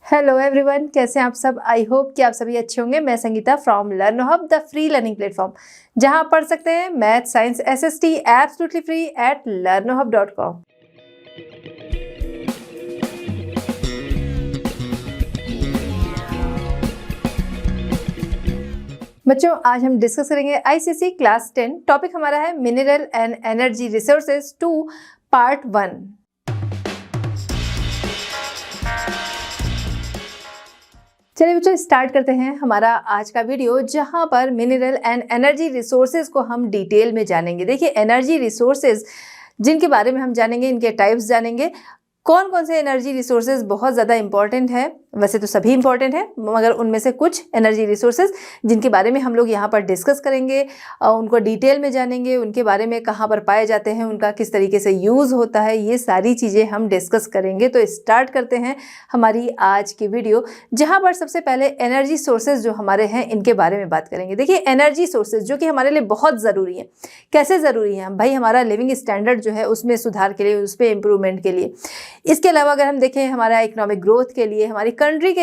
Hello everyone, कैसे हैं आप सब। आई होप कि आप सभी अच्छे होंगे। मैं Sangeeta from learn hub, the free learning platform, जहां आप पढ़ सकते हैं math, science, SST absolutely free at learnhub.com। बच्चों, आज हम डिस्कस करेंगे आईसीएसई क्लास 10। टॉपिक हमारा है mineral and energy resources 2 part 1। चलिए बच्चों, स्टार्ट करते हैं हमारा आज का वीडियो, जहां पर मिनरल एंड एनर्जी रिसोर्सेज को हम डिटेल में जानेंगे। देखिए, एनर्जी रिसोर्सेज जिनके बारे में हम जानेंगे, इनके टाइप्स जानेंगे। कौन कौन से एनर्जी रिसोर्सेज बहुत ज़्यादा इंपॉर्टेंट है, वैसे तो सभी इंपॉर्टेंट है, मगर उनमें से कुछ एनर्जी रिसोर्सेज जिनके बारे में हम लोग यहाँ पर डिस्कस करेंगे, उनको डिटेल में जानेंगे, उनके बारे में कहाँ पर पाए जाते हैं, उनका किस तरीके से यूज़ होता है, ये सारी चीज़ें हम डिस्कस करेंगे। तो स्टार्ट करते हैं हमारी आज की वीडियो, जहाँ पर सबसे पहले एनर्जी सोर्सेज जो हमारे हैं इनके बारे में बात करेंगे। देखिए, एनर्जी सोर्सेज जो कि हमारे लिए बहुत ज़रूरी है। कैसे ज़रूरी है भाई? हमारा लिविंग स्टैंडर्ड जो है उसमें सुधार के लिए, उस पर इम्प्रूवमेंट के लिए। इसके अलावा अगर हम देखें, हमारा इकोनॉमिक ग्रोथ के लिए, हमारी कंट्री के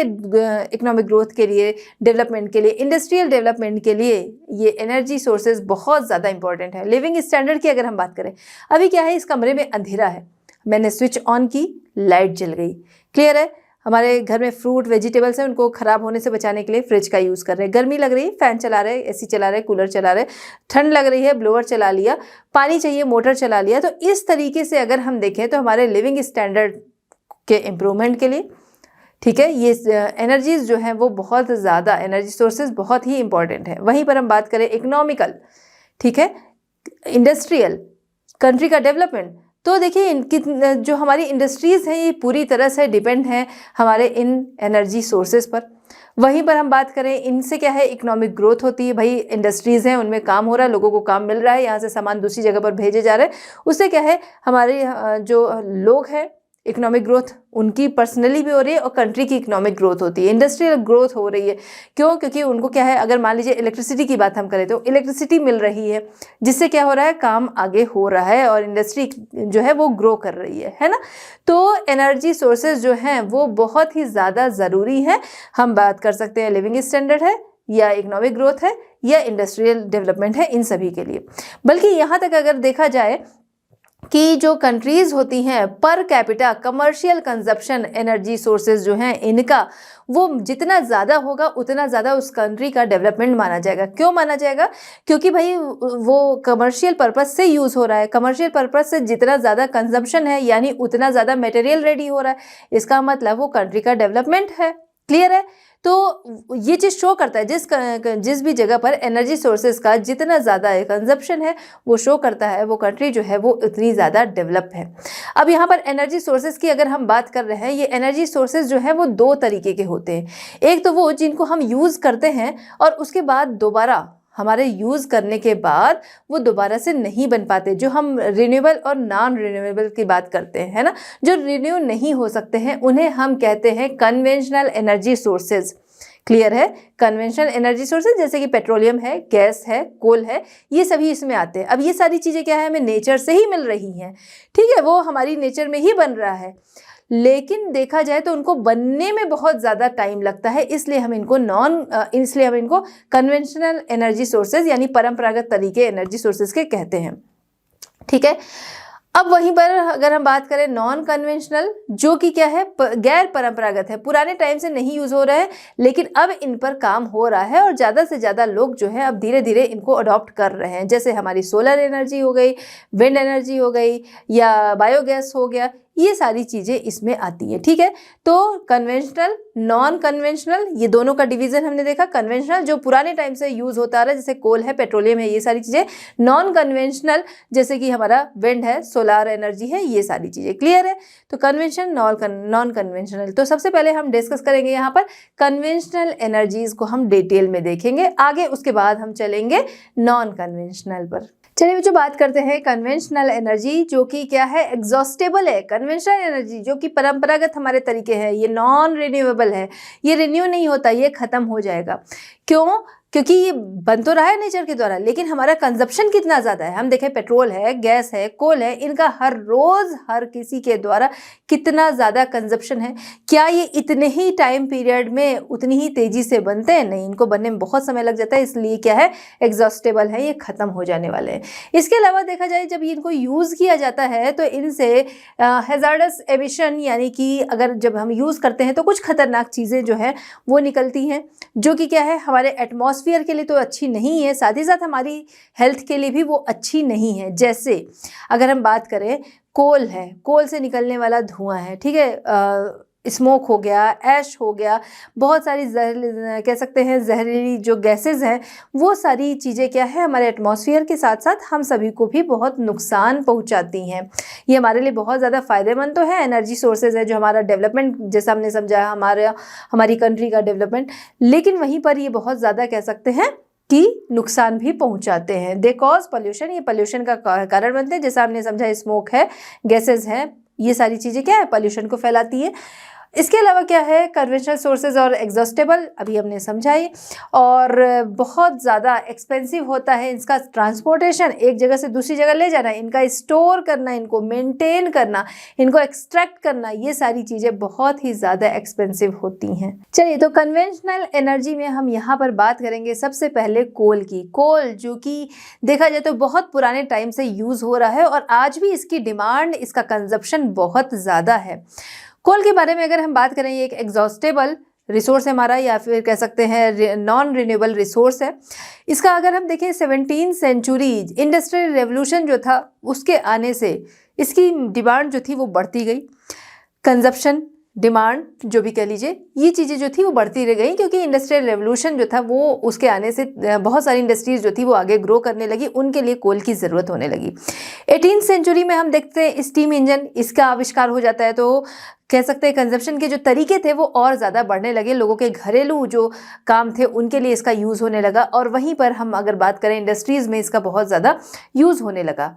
इकोनॉमिक ग्रोथ के लिए, डेवलपमेंट के लिए, इंडस्ट्रियल डेवलपमेंट के लिए ये एनर्जी सोर्सेज बहुत ज़्यादा इंपॉर्टेंट है। लिविंग स्टैंडर्ड की अगर हम बात करें, अभी क्या है, इस कमरे में अंधेरा है, मैंने स्विच ऑन की, लाइट जल गई। क्लियर है? हमारे घर में फ्रूट वेजिटेबल्स हैं, उनको ख़राब होने से बचाने के लिए फ्रिज का यूज़ कर रहे हैं। गर्मी लग रही है, फ़ैन चला रहे, एसी चला रहे, कूलर चला रहे। ठंड लग रही है, ब्लोअर चला लिया। पानी चाहिए, मोटर चला लिया। तो इस तरीके से अगर हम देखें तो हमारे लिविंग स्टैंडर्ड के इम्प्रूवमेंट के लिए, ठीक है, ये एनर्जीज जो हैं वो बहुत ज़्यादा, एनर्जी सोर्सेज बहुत ही इंपॉर्टेंट है। वहीं पर हम बात करें इकोनॉमिकल, ठीक है, इंडस्ट्रियल, कंट्री का डेवलपमेंट, तो देखिए इनकी जो हमारी इंडस्ट्रीज़ हैं ये पूरी तरह से डिपेंड हैं हमारे इन एनर्जी सोर्सेज पर। वहीं पर हम बात करें, इनसे क्या है, इकोनॉमिक ग्रोथ होती है। भाई, इंडस्ट्रीज़ हैं, उनमें काम हो रहा है, लोगों को काम मिल रहा है, यहाँ से सामान दूसरी जगह पर भेजे जा रहे हैं। उससे क्या है, हमारे जो लोग हैं, इकोनॉमिक ग्रोथ उनकी पर्सनली भी हो रही है और कंट्री की इकोनॉमिक ग्रोथ होती है, इंडस्ट्रियल ग्रोथ हो रही है। क्यों? क्योंकि उनको क्या है, अगर मान लीजिए इलेक्ट्रिसिटी की बात हम करें तो इलेक्ट्रिसिटी मिल रही है, जिससे क्या हो रहा है, काम आगे हो रहा है और इंडस्ट्री जो है वो ग्रो कर रही है ना। तो एनर्जी सोर्सेज जो हैं वो बहुत ही ज़्यादा ज़रूरी है। हम बात कर सकते हैं लिविंग स्टैंडर्ड है, या इकोनॉमिक ग्रोथ है, या इंडस्ट्रियल डेवलपमेंट है, इन सभी के लिए। बल्कि यहाँ तक अगर देखा जाए कि जो कंट्रीज़ होती हैं, per capita commercial consumption energy sources जो हैं इनका, वो जितना ज़्यादा होगा उतना ज़्यादा उस कंट्री का डेवलपमेंट माना जाएगा। क्यों माना जाएगा? क्योंकि भाई वो कमर्शियल पर्पस से यूज़ हो रहा है। कमर्शियल पर्पस से जितना ज़्यादा कंजप्शन है, यानी उतना ज़्यादा मटेरियल रेडी हो रहा है, इसका मतलब वो कंट्री का डेवलपमेंट है। क्लियर है? तो ये चीज़ शो करता है, जिस भी जगह पर एनर्जी सोर्सेज का जितना ज़्यादा कंजप्शन है, वो शो करता है वो कंट्री जो है वो उतनी ज़्यादा डेवलप है। अब यहाँ पर एनर्जी सोर्सेज की अगर हम बात कर रहे हैं, ये एनर्जी सोर्सेज जो है वो दो तरीके के होते हैं। एक तो वो जिनको हम यूज़ करते हैं और उसके बाद दोबारा हमारे यूज़ करने के बाद वो दोबारा से नहीं बन पाते, जो हम रिन्यूएबल और नॉन रिन्यूएबल की बात करते हैं, है ना। जो रिन्यू नहीं हो सकते हैं उन्हें हम कहते हैं कन्वेंशनल एनर्जी सोर्सेज। क्लियर है? कन्वेंशनल एनर्जी सोर्सेज जैसे कि पेट्रोलियम है, गैस है, कोल है, ये सभी इसमें आते हैं। अब ये सारी चीज़ें क्या है, हमें नेचर से ही मिल रही हैं, ठीक है, वो हमारी नेचर में ही बन रहा है। लेकिन देखा जाए तो उनको बनने में बहुत ज़्यादा टाइम लगता है, इसलिए हम इनको कन्वेंशनल एनर्जी सोर्सेज यानी परंपरागत तरीके एनर्जी सोर्सेज के कहते हैं। ठीक है। अब वहीं पर अगर हम बात करें नॉन कन्वेंशनल, जो कि क्या है, गैर परंपरागत है, पुराने टाइम से नहीं यूज़ हो रहा है, लेकिन अब इन पर काम हो रहा है और ज़्यादा से ज़्यादा लोग जो है अब धीरे धीरे इनको अडॉप्ट कर रहे हैं। जैसे हमारी सोलर एनर्जी हो गई, विंड एनर्जी हो गई, या बायोगैस हो गया, ये सारी चीज़ें इसमें आती हैं। ठीक है। तो कन्वेंशनल, नॉन कन्वेंशनल, ये दोनों का डिवीज़न हमने देखा। कन्वेंशनल जो पुराने टाइम से यूज़ होता आ रहा है, जैसे कोल है, पेट्रोलियम है, ये सारी चीज़ें। नॉन कन्वेंशनल जैसे कि हमारा विंड है, सोलार एनर्जी है, ये सारी चीज़ें। क्लियर है? तो कन्वेंशन, नॉन कन्वेंशनल। तो सबसे पहले हम डिस्कस करेंगे यहाँ पर कन्वेंशनल एनर्जीज़ को हम डिटेल में देखेंगे आगे, उसके बाद हम चलेंगे नॉन कन्वेंशनल पर। चलिए बच्चों, बात करते हैं कन्वेंशनल एनर्जी, जो कि क्या है, एग्जॉस्टेबल है। कन्वेंशनल एनर्जी जो कि परंपरागत हमारे तरीके हैं, ये नॉन रिन्यूएबल है, ये रिन्यू नहीं होता, ये ख़त्म हो जाएगा। क्यों? क्योंकि ये बन तो रहा है नेचर के द्वारा, लेकिन हमारा कंजप्शन कितना ज़्यादा है। हम देखें पेट्रोल है, गैस है, कोल है, इनका हर रोज़ हर किसी के द्वारा कितना ज़्यादा कंजप्शन है। क्या ये इतने ही टाइम पीरियड में उतनी ही तेज़ी से बनते हैं? नहीं, इनको बनने में बहुत समय लग जाता है, इसलिए क्या है, एग्जॉस्टेबल है, ये ख़त्म हो जाने वाले हैं। इसके अलावा देखा जाए जब इनको यूज़ किया जाता है तो इनसे हैज़ार्डस एमिशन, यानी कि अगर जब हम यूज़ करते हैं तो कुछ खतरनाक चीज़ें जो है वो निकलती हैं, जो कि क्या है, हमारे एटमॉस्फेयर के लिए तो अच्छी नहीं है, साथ ही साथ हमारी हेल्थ के लिए भी वो अच्छी नहीं है। जैसे अगर हम बात करें, कोल है, कोल से निकलने वाला धुआं है, ठीक है, स्मोक हो गया, ऐश हो गया, बहुत सारी कह सकते हैं जहरीली जो गैसेस हैं, वो सारी चीज़ें क्या है, हमारे एटमॉस्फेयर के साथ साथ हम सभी को भी बहुत नुकसान पहुंचाती हैं। ये हमारे लिए बहुत ज़्यादा फ़ायदेमंद तो है, एनर्जी सोर्सेज है जो हमारा डेवलपमेंट, जैसा हमने समझा, हमारी कंट्री का डेवलपमेंट, लेकिन वहीं पर ये बहुत ज़्यादा कह सकते हैं कि नुकसान भी पहुंचाते हैं। दे कॉज पॉल्यूशन, ये पॉल्यूशन का कारण बनते हैं। जैसा हमने समझा, स्मोक है, गैसेज हैं, ये सारी चीज़ें क्या है, पॉल्यूशन को फैलाती है। इसके अलावा क्या है, कन्वेंशनल सोर्सेज और एग्जॉस्टेबल, अभी हमने समझाई, और बहुत ज़्यादा एक्सपेंसिव होता है इसका ट्रांसपोर्टेशन, एक जगह से दूसरी जगह ले जाना, इनका स्टोर करना, इनको मेंटेन करना, इनको एक्सट्रैक्ट करना, ये सारी चीज़ें बहुत ही ज़्यादा एक्सपेंसिव होती हैं। चलिए, तो कन्वेंशनल एनर्जी में हम यहाँ पर बात करेंगे सबसे पहले कोल की। कोल जो कि देखा जाए तो बहुत पुराने टाइम से यूज़ हो रहा है और आज भी इसकी डिमांड, इसका कंजप्शन बहुत ज़्यादा है। कोल के बारे में अगर हम बात करें, ये एक एग्जॉस्टेबल रिसोर्स है हमारा, या फिर कह सकते हैं नॉन रिन्यूएबल रिसोर्स है। इसका अगर हम देखें 17वीं सेंचुरी इंडस्ट्रियल रेवोल्यूशन जो था, उसके आने से इसकी डिमांड जो थी वो बढ़ती गई। कंजप्शन, डिमांड जो भी कह लीजिए, ये चीज़ें जो थी वो बढ़ती रह गई, क्योंकि इंडस्ट्रियल रेवोल्यूशन जो था वो, उसके आने से बहुत सारी इंडस्ट्रीज जो थी वो आगे ग्रो करने लगी, उनके लिए कोल की ज़रूरत होने लगी। 18वीं सेंचुरी में हम देखते हैं स्टीम इंजन, इसका आविष्कार हो जाता है, तो कह सकते हैं कंजप्शन के जो तरीके थे वो और ज़्यादा बढ़ने लगे, लोगों के घरेलू जो काम थे उनके लिए इसका यूज़ होने लगा, और वहीं पर हम अगर बात करें इंडस्ट्रीज़ में इसका बहुत ज़्यादा यूज़ होने लगा।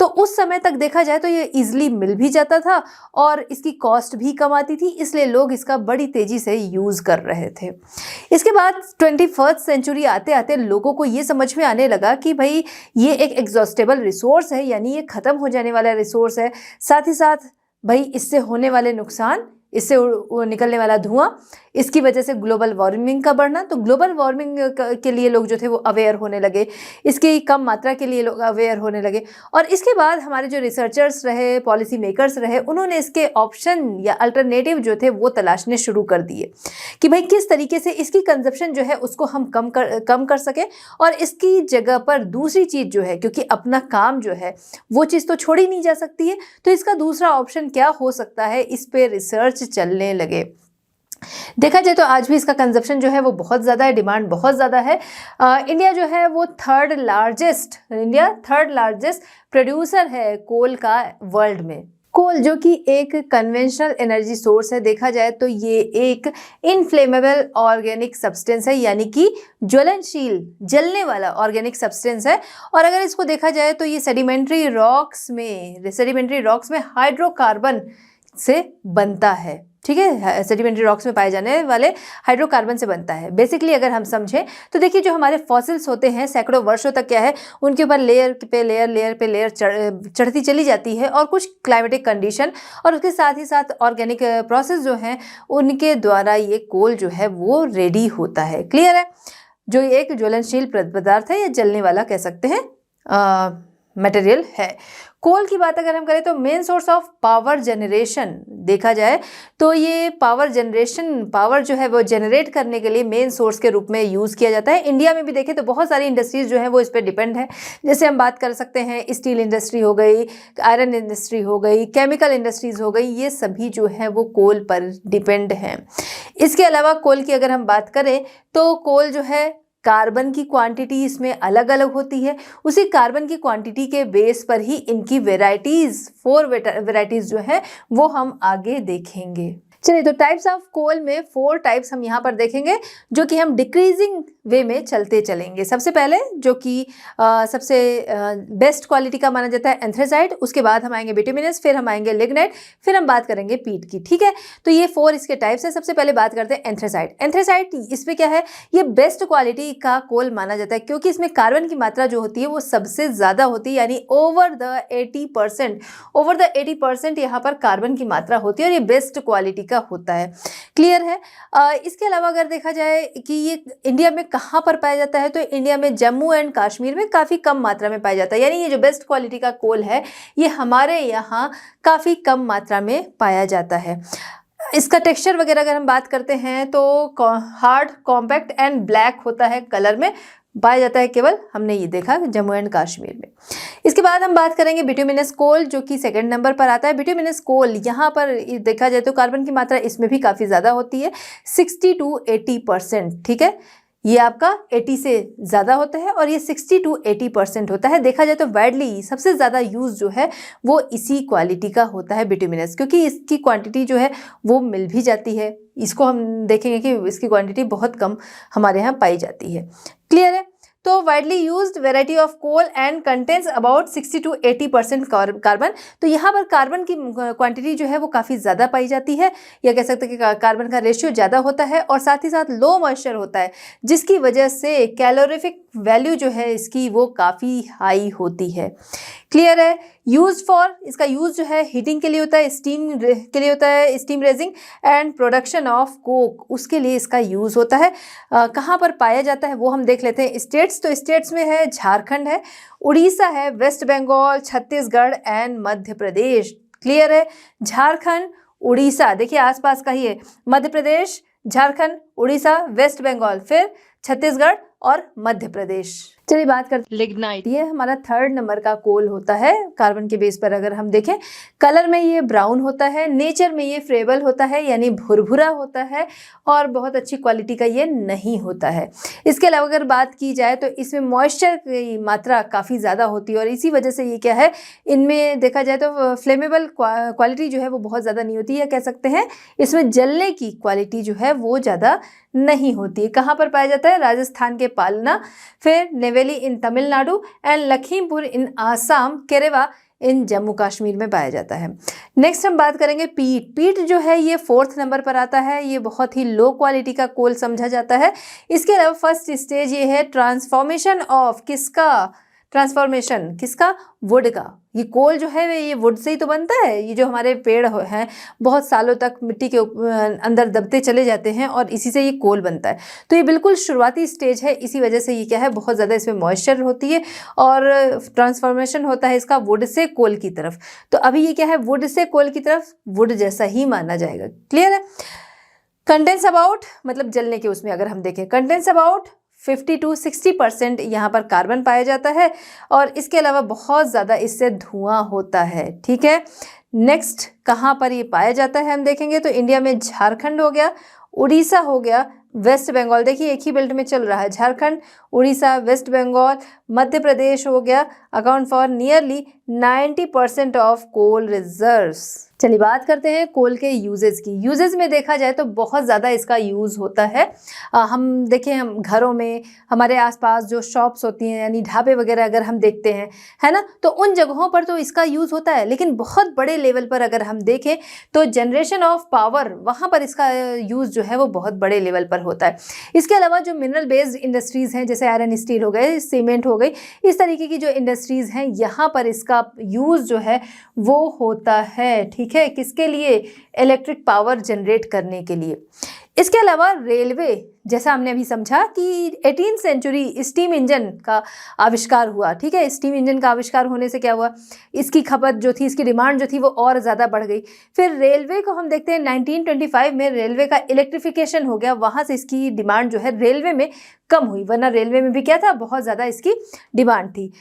तो उस समय तक देखा जाए तो ये इजीली मिल भी जाता था और इसकी कॉस्ट भी कम आती थी, इसलिए लोग इसका बड़ी तेज़ी से यूज़ कर रहे थे। इसके बाद 21वीं सेंचुरी आते आते लोगों को ये समझ में आने लगा कि भाई ये एक एग्जॉस्टेबल रिसोर्स है, यानी ये ख़त्म हो जाने वाला रिसोर्स है। साथ ही साथ भाई इससे होने वाले नुकसान, इससे निकलने वाला धुआं, इसकी वजह से ग्लोबल वार्मिंग का बढ़ना, तो ग्लोबल वार्मिंग के लिए लोग जो थे वो अवेयर होने लगे, इसकी कम मात्रा के लिए लोग अवेयर होने लगे। और इसके बाद हमारे जो रिसर्चर्स रहे, पॉलिसी मेकर्स रहे, उन्होंने इसके ऑप्शन या अल्टरनेटिव जो थे वो तलाशने शुरू कर दिए कि भाई किस तरीके से इसकी कंजप्शन जो है उसको हम कम कर सकें, और इसकी जगह पर दूसरी चीज़ जो है, क्योंकि अपना काम जो है वो चीज़ तो छोड़ी नहीं जा सकती है, तो इसका दूसरा ऑप्शन क्या हो सकता है, इस पे रिसर्च चलने लगे। देखा जाए तो आज भी इसका कंजप्शन जो है वो बहुत ज़्यादा है, डिमांड बहुत ज़्यादा है। इंडिया जो है वो थर्ड लार्जेस्ट प्रोड्यूसर है कोल का वर्ल्ड में। कोल जो कि एक कन्वेंशनल एनर्जी सोर्स है, देखा जाए तो ये एक इनफ्लेमेबल ऑर्गेनिक सब्सटेंस है, यानी कि ज्वलनशील, जलने वाला ऑर्गेनिक सब्सटेंस है। और अगर इसको देखा जाए तो ये सेडिमेंट्री रॉक्स में हाइड्रोकार्बन से बनता है, ठीक है, सेडिमेंट्री रॉक्स में पाए जाने वाले हाइड्रोकार्बन से बनता है। बेसिकली अगर हम समझें तो देखिए, जो हमारे फॉसिल्स होते हैं सैकड़ों वर्षों तक क्या है, उनके ऊपर लेयर पे लेयर चढ़ती चली जाती है, और कुछ क्लाइमेटिक कंडीशन और उसके साथ ही साथ ऑर्गेनिक प्रोसेस जो हैं उनके द्वारा ये कोल जो है वो रेडी होता है। क्लियर है? जो एक ज्वलनशील पदार्थ है या जलने वाला कह सकते हैं मटेरियल है। कोल की बात अगर हम करें तो main source of power generation देखा जाए तो ये पावर जो है वो जनरेट करने के लिए मेन सोर्स के रूप में यूज़ किया जाता है। इंडिया में भी देखें तो बहुत सारी इंडस्ट्रीज़ जो है वो इस पर डिपेंड है। जैसे हम बात कर सकते हैं स्टील इंडस्ट्री हो गई, आयरन इंडस्ट्री हो गई, केमिकल इंडस्ट्रीज़ हो गई, ये सभी जो है वो कोल पर डिपेंड हैं। इसके अलावा कोल की अगर हम बात करें तो कोल जो है कार्बन की क्वांटिटी इसमें अलग अलग होती है। उसी कार्बन की क्वांटिटी के बेस पर ही इनकी वेराइटीज़ 4 वेराइटीज़ जो है वो हम आगे देखेंगे। चलिए, तो टाइप्स ऑफ कोल में 4 टाइप्स हम यहाँ पर देखेंगे जो कि हम डिक्रीजिंग वे में चलते चलेंगे। सबसे पहले जो कि सबसे बेस्ट क्वालिटी का माना जाता है एंथ्रेसाइट, उसके बाद हम आएंगे बिटुमिनस, फिर हम आएंगे लिग्नाइट, फिर हम बात करेंगे पीट की। ठीक है, तो ये 4 इसके टाइप्स हैं। सबसे पहले बात करते हैं एंथ्रेसाइट। एंथ्रेसाइट इसमें क्या है, ये बेस्ट क्वालिटी का कोल माना जाता है क्योंकि इसमें कार्बन की मात्रा जो होती है वो सबसे ज़्यादा होती है, यानी ओवर द 80% यहाँ पर कार्बन की मात्रा होती है और ये बेस्ट क्वालिटी का होता है। क्लियर है। इसके अलावा अगर देखा जाए कि ये इंडिया में कहाँ पर पाया जाता है, तो इंडिया में जम्मू एंड कश्मीर में काफ़ी कम मात्रा में पाया जाता है, यानी ये जो बेस्ट क्वालिटी का कोल है ये हमारे यहाँ काफ़ी कम मात्रा में पाया जाता है। इसका टेक्सचर वगैरह अगर हम बात करते हैं तो हार्ड, कॉम्पैक्ट एंड ब्लैक होता है, कलर में पाया जाता है, केवल हमने ये देखा जम्मू एंड कश्मीर में। इसके बाद हम बात करेंगे बिटुमिनस कोल जो कि 2nd नंबर पर आता है। बिटुमिनस कोल यहाँ पर देखा जाए तो कार्बन की मात्रा इसमें भी काफ़ी ज़्यादा होती है, 60 to 80%। ठीक है, ये आपका 80 से ज़्यादा होता है और ये 60 to 80% होता है। देखा जाए तो वाइडली सबसे ज़्यादा यूज़ जो है वो इसी क्वालिटी का होता है बिटुमिनस, क्योंकि इसकी क्वांटिटी जो है वो मिल भी जाती है। इसको हम देखेंगे कि इसकी क्वांटिटी बहुत कम हमारे यहाँ पाई जाती है। क्लियर है। तो widely used variety of coal and contains about 60 to 80% carbon. तो यहाँ पर कार्बन की क्वांटिटी जो है वो काफ़ी ज़्यादा पाई जाती है, या कह सकते हैं कि कार्बन का रेशियो ज़्यादा होता है और साथ ही साथ लो मॉइस्चर होता है, जिसकी वजह से कैलोरीफिक वैल्यू जो है इसकी वो काफ़ी हाई होती है। क्लियर है। यूज फॉर, इसका यूज़ जो है हीटिंग के लिए होता है, स्टीम के लिए होता है, steam raising and production of Coke, उसके लिए इसका यूज़ होता है। कहाँ पर पाया जाता है वो हम देख लेते हैं। स्टेट्स, तो स्टेट्स में है झारखंड है, उड़ीसा है, West Bengal, Chhattisgarh and Madhya Pradesh. Clear है। झारखंड, उड़ीसा, देखिए आसपास का ही है, मध्य प्रदेश, झारखंड, उड़ीसा, वेस्ट बंगाल, फिर छत्तीसगढ़ और मध्य प्रदेश। चलिए बात करते हैं लिग्नाइट। ये हमारा 3rd नंबर का कोल होता है कार्बन के बेस पर। अगर हम देखें कलर में ये ब्राउन होता है, नेचर में ये फ्रेबल होता है यानी भुरभुरा होता है और बहुत अच्छी क्वालिटी का ये नहीं होता है। इसके अलावा अगर बात की जाए तो इसमें मॉइस्चर की मात्रा काफ़ी ज़्यादा होती है और इसी वजह से ये क्या है, इनमें देखा जाए तो फ्लेमेबल क्वालिटी जो है वो बहुत ज़्यादा नहीं होती है, कह सकते हैं इसमें जलने की क्वालिटी जो है वो ज़्यादा नहीं होती है। कहाँ पर पाया जाता है, राजस्थान के पालना, फिर नेवेली इन तमिलनाडु एंड लखीमपुर इन आसाम, केरेवा इन जम्मू कश्मीर में पाया जाता है। नेक्स्ट हम बात करेंगे पीट। पीट जो है ये 4th नंबर पर आता है, ये बहुत ही लो क्वालिटी का कोल समझा जाता है। इसके अलावा फर्स्ट स्टेज ये है ट्रांसफॉर्मेशन ऑफ, किसका ट्रांसफॉर्मेशन, किसका, वुड का। ये कोल जो है ये वुड से ही तो बनता है, ये जो हमारे पेड़ हैं बहुत सालों तक मिट्टी के अंदर दबते चले जाते हैं और इसी से ये कोल बनता है। तो ये बिल्कुल शुरुआती स्टेज है, इसी वजह से ये क्या है, बहुत ज़्यादा इसमें मॉइस्चर होती है और ट्रांसफॉर्मेशन होता है इसका वुड से कोल की तरफ। तो अभी ये क्या है, वुड से कोल की तरफ, वुड जैसा ही माना जाएगा। क्लियर है। कंटेंस अबाउट, मतलब जलने के उसमें अगर हम देखें, कंटेंस अबाउट 50 to 60% यहाँ पर कार्बन पाया जाता है और इसके अलावा बहुत ज़्यादा इससे धुआं होता है। ठीक है। नेक्स्ट कहाँ पर ये पाया जाता है हम देखेंगे तो इंडिया में झारखंड हो गया, उड़ीसा हो गया, वेस्ट बंगाल, देखिए एक ही बेल्ट में चल रहा है, झारखंड, उड़ीसा, वेस्ट बंगाल, मध्य प्रदेश हो गया, account for nearly 90% of coal reserves. चलिए बात करते हैं कोल के यूजेस की। यूजेस में देखा जाए तो बहुत ज़्यादा इसका यूज़ होता है। हम देखें, हम घरों में, हमारे आसपास जो शॉप्स होती हैं यानी ढाबे वगैरह अगर हम देखते हैं, है ना, तो उन जगहों पर तो इसका यूज़ होता है। लेकिन बहुत बड़े लेवल पर अगर हम देखें तो जनरेशन ऑफ पावर, वहाँ पर इसका यूज़ जो है वो बहुत बड़े लेवल पर होता है। इसके अलावा जो मिनरल बेस्ड इंडस्ट्रीज़ हैं, जैसे आयरन स्टील हो गए, सीमेंट हो गई, इस तरीके की जो इंडस्ट्रीज़ हैं यहाँ पर इसका यूज़ जो है वो होता है। ठीक है, किसके लिए, इलेक्ट्रिक पावर जनरेट करने के लिए। इसके अलावा रेलवे, जैसा हमने अभी समझा कि 18th सेंचुरी स्टीम इंजन का आविष्कार हुआ। ठीक है, स्टीम इंजन का आविष्कार होने से क्या हुआ, इसकी खपत जो थी, इसकी डिमांड जो थी वो और ज़्यादा बढ़ गई। फिर रेलवे को हम देखते हैं 1925 में रेलवे का इलेक्ट्रिफिकेशन हो गया, वहाँ से इसकी डिमांड जो है रेलवे में कम हुई, वरना रेलवे में भी क्या था, बहुत ज़्यादा इसकी डिमांड थी।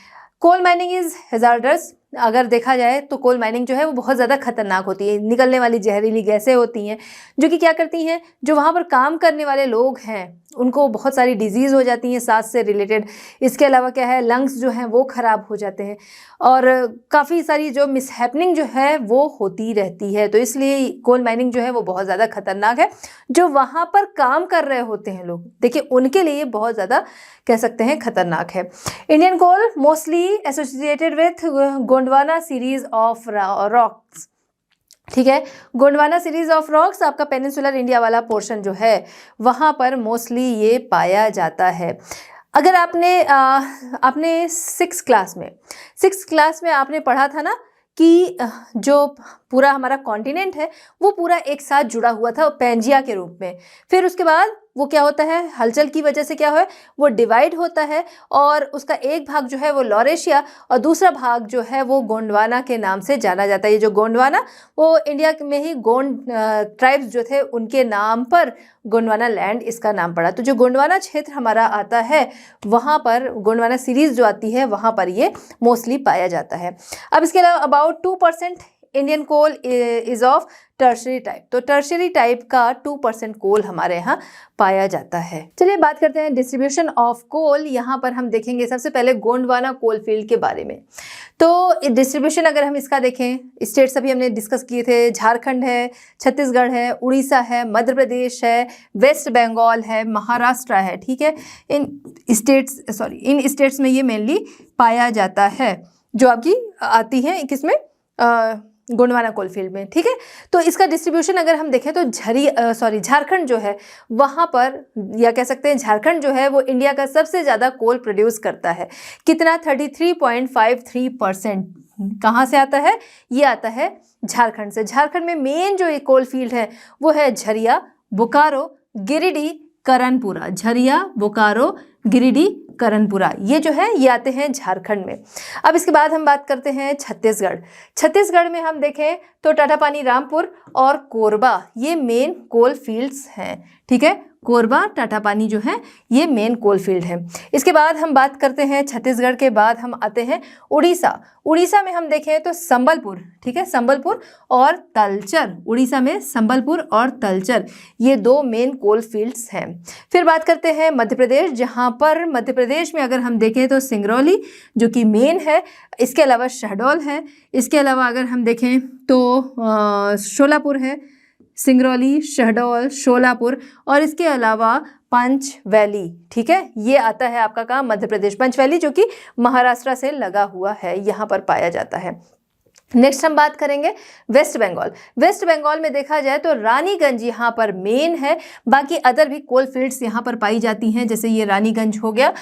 कोल माइनिंग इज़ हैज़ार्डस, अगर देखा जाए तो कोल माइनिंग जो है वो बहुत ज़्यादा खतरनाक होती है। निकलने वाली जहरीली गैसें होती हैं जो कि क्या करती हैं, जो वहाँ पर काम करने वाले लोग हैं उनको बहुत सारी डिजीज़ हो जाती हैं सांस से रिलेटेड। इसके अलावा क्या है, लंग्स जो हैं वो ख़राब हो जाते हैं और काफ़ी सारी जो मिसहैपनिंग जो है वो होती रहती है। तो इसलिए कोल माइनिंग जो है वो बहुत ज़्यादा खतरनाक है। जो वहाँ पर काम कर रहे होते हैं लोग, देखिए उनके लिए बहुत ज़्यादा कह सकते हैं खतरनाक है। Indian coal mostly associated with Gondwana series of rocks, ठीक है। गोंडवाना सीरीज ऑफ रॉक्स आपका पेनिनसुलर इंडिया वाला पोर्शन जो है वहाँ पर मोस्टली ये पाया जाता है। अगर आपने सिक्स क्लास में आपने पढ़ा था ना कि जो पूरा हमारा कॉन्टिनेंट है वो पूरा एक साथ जुड़ा हुआ था पैंजिया के रूप में। फिर उसके बाद वो क्या होता है, हलचल की वजह से क्या है, वो डिवाइड होता है और उसका एक भाग जो है वो लॉरेशिया और दूसरा भाग जो है वो गोंडवाना के नाम से जाना जाता है। ये जो गोंडवाना वो इंडिया में ही गोंड ट्राइब्स जो थे उनके नाम पर गोंडवाना लैंड इसका नाम पड़ा। तो जो गोंडवाना क्षेत्र हमारा आता है वहाँ पर गोंडवाना सीरीज जो आती है वहाँ पर ये मोस्टली पाया जाता है। अब इसके अलावा about 2% Indian coal is of tertiary type. तो टर्शरी टाइप का 2% कोल हमारे यहाँ पाया जाता है। चलिए बात करते हैं डिस्ट्रीब्यूशन ऑफ कोल। यहाँ पर हम देखेंगे सबसे पहले गोंडवाना कोल फील्ड के बारे में। तो डिस्ट्रीब्यूशन अगर हम इसका देखें, स्टेट्स अभी हमने डिस्कस किए थे, झारखंड है, छत्तीसगढ़ है, उड़ीसा है, मध्य प्रदेश है, वेस्ट बंगाल है, महाराष्ट्र है, ठीक है। इन स्टेट्स में ये मेनली पाया जाता है जो आपकी आती है किसमें, गोंडवाना कोलफील्ड में, ठीक है। तो इसका डिस्ट्रीब्यूशन अगर हम देखें तो झारखंड जो है वहाँ पर, या कह सकते हैं झारखंड जो है वो इंडिया का सबसे ज़्यादा कोल प्रोड्यूस करता है। कितना, 33.53%। कहाँ से आता है, ये आता है झारखंड से। झारखंड में मेन जो कोल फील्ड है वो है झरिया, बोकारो, गिरिडीह, करनपुरा। झरिया, बोकारो, गिरिडीह, करनपुरा, ये जो है ये आते हैं झारखंड में। अब इसके बाद हम बात करते हैं छत्तीसगढ़ में हम देखें तो टाटापानी, रामपुर और कोरबा ये मेन कोल फील्ड्स हैं, ठीक है। कोरबा, टाटापानी जो है ये मेन कोल फील्ड है। इसके बाद हम बात करते हैं छत्तीसगढ़ के बाद हम आते हैं उड़ीसा में हम देखें तो संबलपुर, ठीक है, संबलपुर और तलचर। उड़ीसा में संबलपुर और तलचर ये दो मेन कोल फील्ड्स हैं। फिर बात करते हैं मध्य प्रदेश, जहाँ पर मध्य प्रदेश में अगर हम देखें तो सिंगरौली जो कि मेन है, इसके अलावा शहडोल है, इसके अलावा अगर हम देखें तो शोलापुर है, सिंगरौली, शहडोल, शोलापुर और इसके अलावा पंचवैली, ठीक है। ये आता है आपका कहाँ, मध्य प्रदेश। पंचवैली जो कि महाराष्ट्र से लगा हुआ है, यहाँ पर पाया जाता है। नेक्स्ट हम बात करेंगे वेस्ट बंगाल में देखा जाए तो रानीगंज यहाँ पर मेन है। बाकी अदर भी कोल फील्ड्स यहाँ पर पाई जाती हैं, जैसे ये रानीगंज हो गया,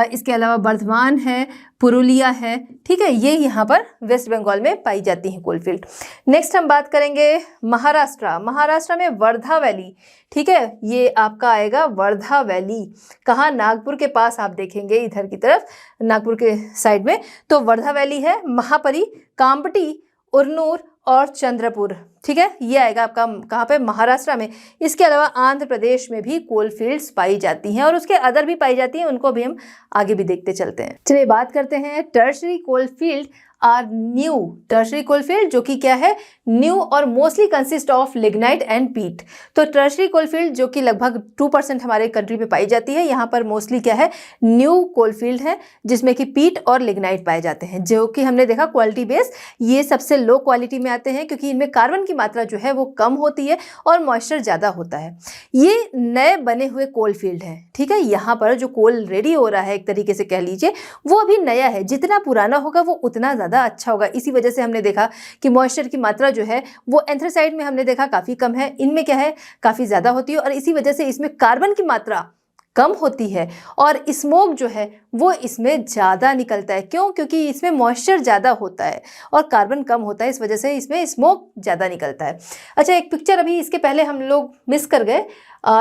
इसके अलावा बर्धमान है, पुरुलिया है, ठीक है, ये यहाँ पर वेस्ट बंगाल में पाई जाती हैं कोल फील्ड। नेक्स्ट हम बात करेंगे महाराष्ट्र में वर्धा वैली, ठीक है, ये आपका आएगा वर्धा वैली। कहाँ, नागपुर के पास आप देखेंगे इधर की तरफ, नागपुर के साइड में तो वर्धा वैली है। महापरी, कामपटी, उरनूर और चंद्रपुर, ठीक है, ये आएगा आपका कहाँ पे, महाराष्ट्र में। इसके अलावा आंध्र प्रदेश में भी कोल फील्ड्स पाई जाती हैं और उसके अदर भी पाई जाती हैं, उनको भी हम आगे भी देखते चलते हैं। चलिए बात करते हैं tertiary coal field are new. Tertiary coal field जो कि क्या है, न्यू और mostly consist of lignite and peat. तो टर्शरी कोल फील्ड जो कि लगभग 2% हमारे कंट्री पे पाई जाती है, यहाँ पर मोस्टली क्या है, न्यू कोल फील्ड है जिसमें कि पीट और लिग्नाइट पाए जाते हैं, जो कि हमने देखा क्वालिटी बेस ये सबसे लो क्वालिटी में आते हैं क्योंकि इनमें कार्बन की मात्रा जो है वो कम होती है और मॉइस्चर ज़्यादा होता है। ये नए बने हुए कोल फील्ड है, ठीक है। यहाँ पर जो कोल रेडी हो रहा है एक तरीके से कह लीजिए वो अभी नया है, जितना पुराना होगा वो उतना ज़्यादा अच्छा होगा। इसी वजह से हमने देखा कि मॉइस्चर की मात्रा जो है वो एंथ्रासाइड में हमने देखा काफ़ी कम है, इनमें क्या है काफ़ी ज़्यादा होती है और इसी वजह से इसमें कार्बन की मात्रा कम होती है और स्मोक जो है वो इसमें ज़्यादा निकलता है। क्यों? क्योंकि इसमें मॉइस्चर ज़्यादा होता है और कार्बन कम होता है, इस वजह से इसमें स्मोक ज़्यादा निकलता है। अच्छा, एक पिक्चर अभी इसके पहले हम लोग मिस कर गए,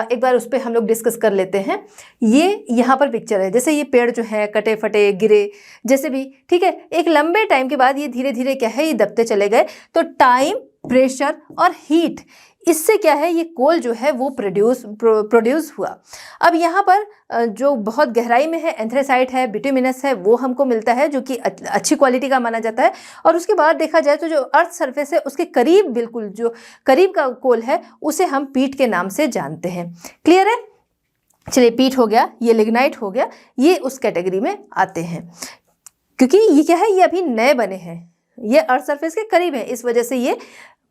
एक बार उस पर हम लोग डिस्कस कर लेते हैं। ये यहाँ पर पिक्चर है, जैसे ये पेड़ जो है कटे फटे गिरे जैसे भी, ठीक है, एक लंबे टाइम के बाद ये धीरे धीरे क्या है ये दबते चले गए। तो टाइम, प्रेशर और हीट इससे क्या है, ये कोल जो है वो प्रोड्यूस हुआ। अब यहाँ पर जो बहुत गहराई में है एंथ्रेसाइट है, बिटुमिनस है, वो हमको मिलता है जो कि अच्छी क्वालिटी का माना जाता है। और उसके बाद देखा जाए तो जो अर्थ सरफेस है उसके करीब, बिल्कुल जो करीब का कोल है उसे हम पीट के नाम से जानते हैं। क्लियर है? चलिए, पीट हो गया, ये लिग्नाइट हो गया, ये उस कैटेगरी में आते हैं क्योंकि ये क्या है, ये अभी नए बने हैं, ये अर्थ सरफेस के करीब है, इस वजह से ये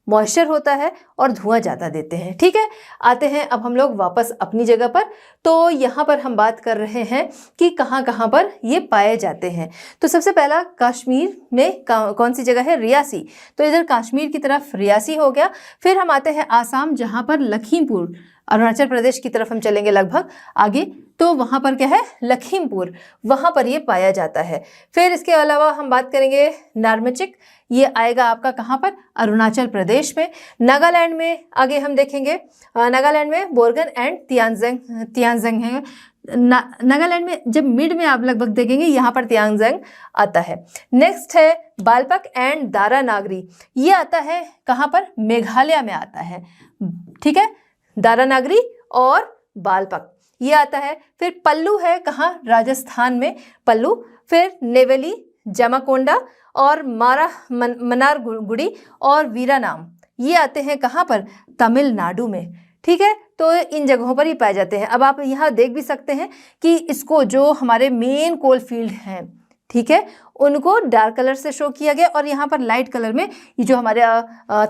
मॉइस्चर होता है और धुआं ज़्यादा देते हैं। ठीक है, आते हैं अब हम लोग वापस अपनी जगह पर। तो यहाँ पर हम बात कर रहे हैं कि कहाँ कहाँ पर ये पाए जाते हैं। तो सबसे पहला कश्मीर में कौन सी जगह है, रियासी। तो इधर कश्मीर की तरफ रियासी हो गया। फिर हम आते हैं आसाम, जहाँ पर लखीमपुर, अरुणाचल प्रदेश की तरफ हम चलेंगे लगभग आगे, तो वहाँ पर क्या है, लखीमपुर, वहाँ पर ये पाया जाता है। फिर इसके अलावा हम बात करेंगे नार्मचिक, ये आएगा आपका कहाँ पर, अरुणाचल प्रदेश में। नागालैंड में आगे हम देखेंगे, नागालैंड में बोरगन एंड तियांजंग है। नागालैंड में जब मिड में आप लगभग देखेंगे यहाँ पर तियांजंग आता है। नेक्स्ट है बालपक एंड दारा नागरी, ये आता है कहाँ पर, मेघालय में आता है। ठीक है, दारा नागरी और बालपक ये आता है। फिर पल्लू है कहाँ, राजस्थान में पल्लू। फिर नेवेली, जामाकोंडा और मनारगुडी और वीरानाम, ये आते हैं कहाँ पर, तमिलनाडु में। ठीक है, तो इन जगहों पर ही पाए जाते हैं। अब आप यहाँ देख भी सकते हैं कि इसको जो हमारे मेन कोल फील्ड हैं, ठीक है, उनको डार्क कलर से शो किया गया और यहाँ पर लाइट कलर में ये जो हमारे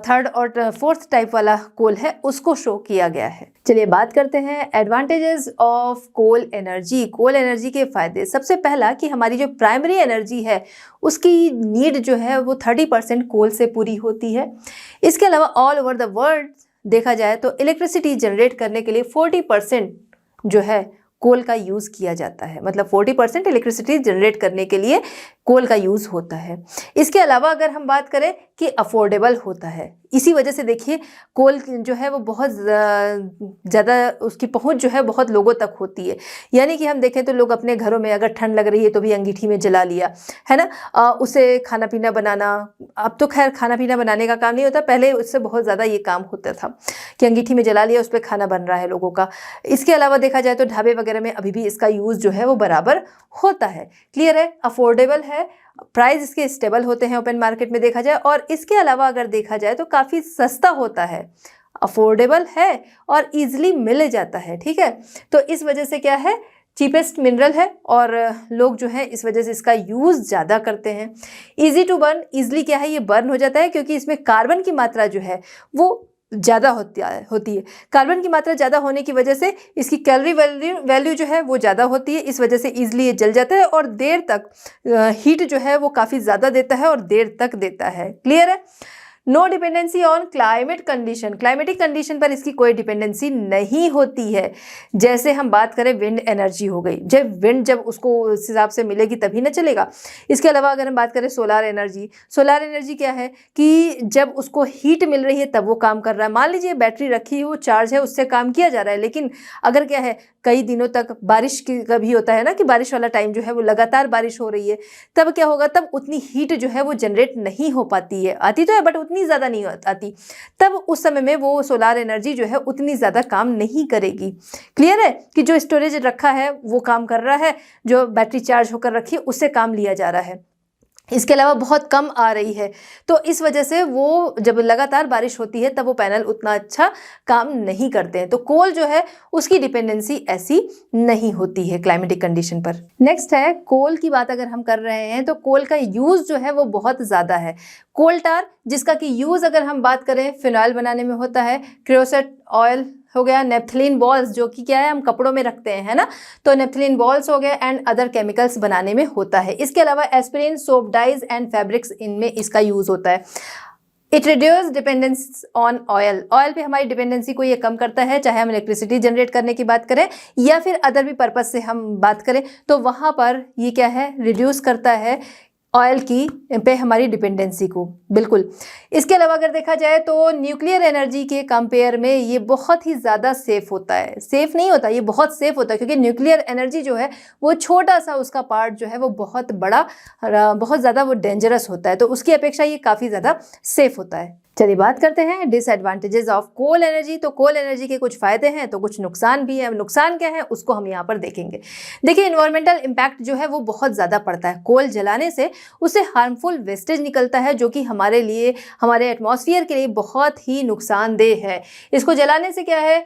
थर्ड और फोर्थ टाइप वाला कोल है उसको शो किया गया है। चलिए बात करते हैं advantages of coal energy. Coal energy के फायदे, सबसे पहला कि हमारी जो प्राइमरी एनर्जी है उसकी नीड जो है वो 30% कोल से पूरी होती है। इसके अलावा ऑल ओवर द वर्ल्ड देखा जाए तो इलेक्ट्रिसिटी जनरेट करने के लिए 40% जो है कोल का यूज़ किया जाता है, मतलब 40% इलेक्ट्रिसिटी जनरेट करने के लिए कोल का यूज़ होता है। इसके अलावा अगर हम बात करें कि अफोर्डेबल होता है, इसी वजह से देखिए कोल जो है वो बहुत ज़्यादा उसकी पहुंच जो है बहुत लोगों तक होती है। यानी कि हम देखें तो लोग अपने घरों में अगर ठंड लग रही है तो भी अंगीठी में जला लिया, है ना, उसे खाना पीना बनाना। अब तो खैर खाना पीना बनाने का काम नहीं होता, पहले उससे बहुत ज़्यादा ये काम होता था कि अंगीठी में जला लिया, उस पर खाना बन रहा है लोगों का। इसके अलावा देखा जाए तो ढाबे वगैरह में अभी भी इसका यूज़ जो है वो बराबर होता है। क्लियर है, अफोर्डेबल है, प्राइस इसके स्टेबल होते हैं ओपन मार्केट में देखा जाए, और इसके अलावा अगर देखा जाए तो काफ़ी सस्ता होता है, अफोर्डेबल है और इजीली मिल जाता है। ठीक है, तो इस वजह से क्या है, चीपेस्ट मिनरल है और लोग जो है इस वजह से इसका यूज़ ज़्यादा करते हैं। इजी टू बर्न, इजीली क्या है ये बर्न हो जाता है क्योंकि इसमें कार्बन की मात्रा जो है वो ज़्यादा होती है। कार्बन की मात्रा ज़्यादा होने की वजह से इसकी कैलोरी वैल्यू जो है वो ज़्यादा होती है, इस वजह से ईजिली ये जल जाता है और देर तक हीट जो है वो काफ़ी ज़्यादा देता है और देर तक देता है। क्लियर है। No dependency on climate condition, climatic condition पर इसकी कोई डिपेंडेंसी नहीं होती है। जैसे हम बात करें विंड एनर्जी हो गई, जब उसको उस हिसाब से मिलेगी तभी ना चलेगा। इसके अलावा अगर हम बात करें सोलार एनर्जी, सोलार एनर्जी क्या है कि जब उसको हीट मिल रही है तब वो काम कर रहा है। मान लीजिए बैटरी रखी हो, चार्ज है, उससे काम किया जा रहा है, लेकिन अगर क्या है कई दिनों तक बारिश की कभी होता है ना कि बारिश वाला टाइम जो है वो लगातार बारिश हो रही है, तब क्या होगा, तब उतनी हीट जो है वो जनरेट नहीं हो पाती है, आती तो है बट उतनी ज़्यादा नहीं आती। तब उस समय में वो सोलार एनर्जी जो है उतनी ज़्यादा काम नहीं करेगी। क्लियर है कि जो स्टोरेज रखा है वो काम कर रहा है, जो बैटरी चार्ज होकर रखी है उससे काम लिया जा रहा है। इसके अलावा बहुत कम आ रही है, तो इस वजह से वो जब लगातार बारिश होती है तब वो पैनल उतना अच्छा काम नहीं करते हैं। तो कोल जो है उसकी डिपेंडेंसी ऐसी नहीं होती है क्लाइमेटिक कंडीशन पर। नेक्स्ट है कोल की बात अगर हम कर रहे हैं तो कोल का यूज़ जो है वो बहुत ज़्यादा है। कोल टार, जिसका कि यूज़ अगर हम बात करें फिनाइल बनाने में होता है, क्रियोसेट ऑयल हो गया, नेफ्थलीन बॉल्स जो कि क्या है हम कपड़ों में रखते हैं, है ना, तो नेफ्थलीन बॉल्स हो गए, एंड अदर केमिकल्स बनाने में होता है। इसके अलावा aspirin, soap, dyes and fabrics, इनमें इसका यूज़ होता है। It reduce dependence on oil, oil पे हमारी डिपेंडेंसी को ये कम करता है, चाहे हम इलेक्ट्रिसिटी जनरेट करने की बात करें या फिर अदर भी पर्पज से हम बात करें तो वहाँ पर ये क्या है, रिड्यूस करता है ऑयल की पे हमारी डिपेंडेंसी को, बिल्कुल। इसके अलावा अगर देखा जाए तो न्यूक्लियर एनर्जी के कंपेयर में ये बहुत ही ज़्यादा सेफ होता है, सेफ नहीं होता, ये बहुत सेफ होता है क्योंकि न्यूक्लियर एनर्जी जो है वो छोटा सा उसका पार्ट जो है वो बहुत बड़ा, बहुत ज़्यादा वो डेंजरस होता है, तो उसकी अपेक्षा ये काफ़ी ज़्यादा सेफ होता है। चलिए बात करते हैं डिसएडवांटेजेस ऑफ कोल एनर्जी। तो कोल एनर्जी के कुछ फायदे हैं तो कुछ नुकसान भी है। नुकसान क्या है उसको हम यहाँ पर देखेंगे। देखिए इन्वायरमेंटल इम्पैक्ट जो है वो बहुत ज़्यादा पड़ता है। कोल जलाने से उससे हार्मफुल वेस्टेज निकलता है जो कि हमारे लिए, हमारे एटमॉस्फेयर के लिए बहुत ही नुकसानदेह है। इसको जलाने से क्या है,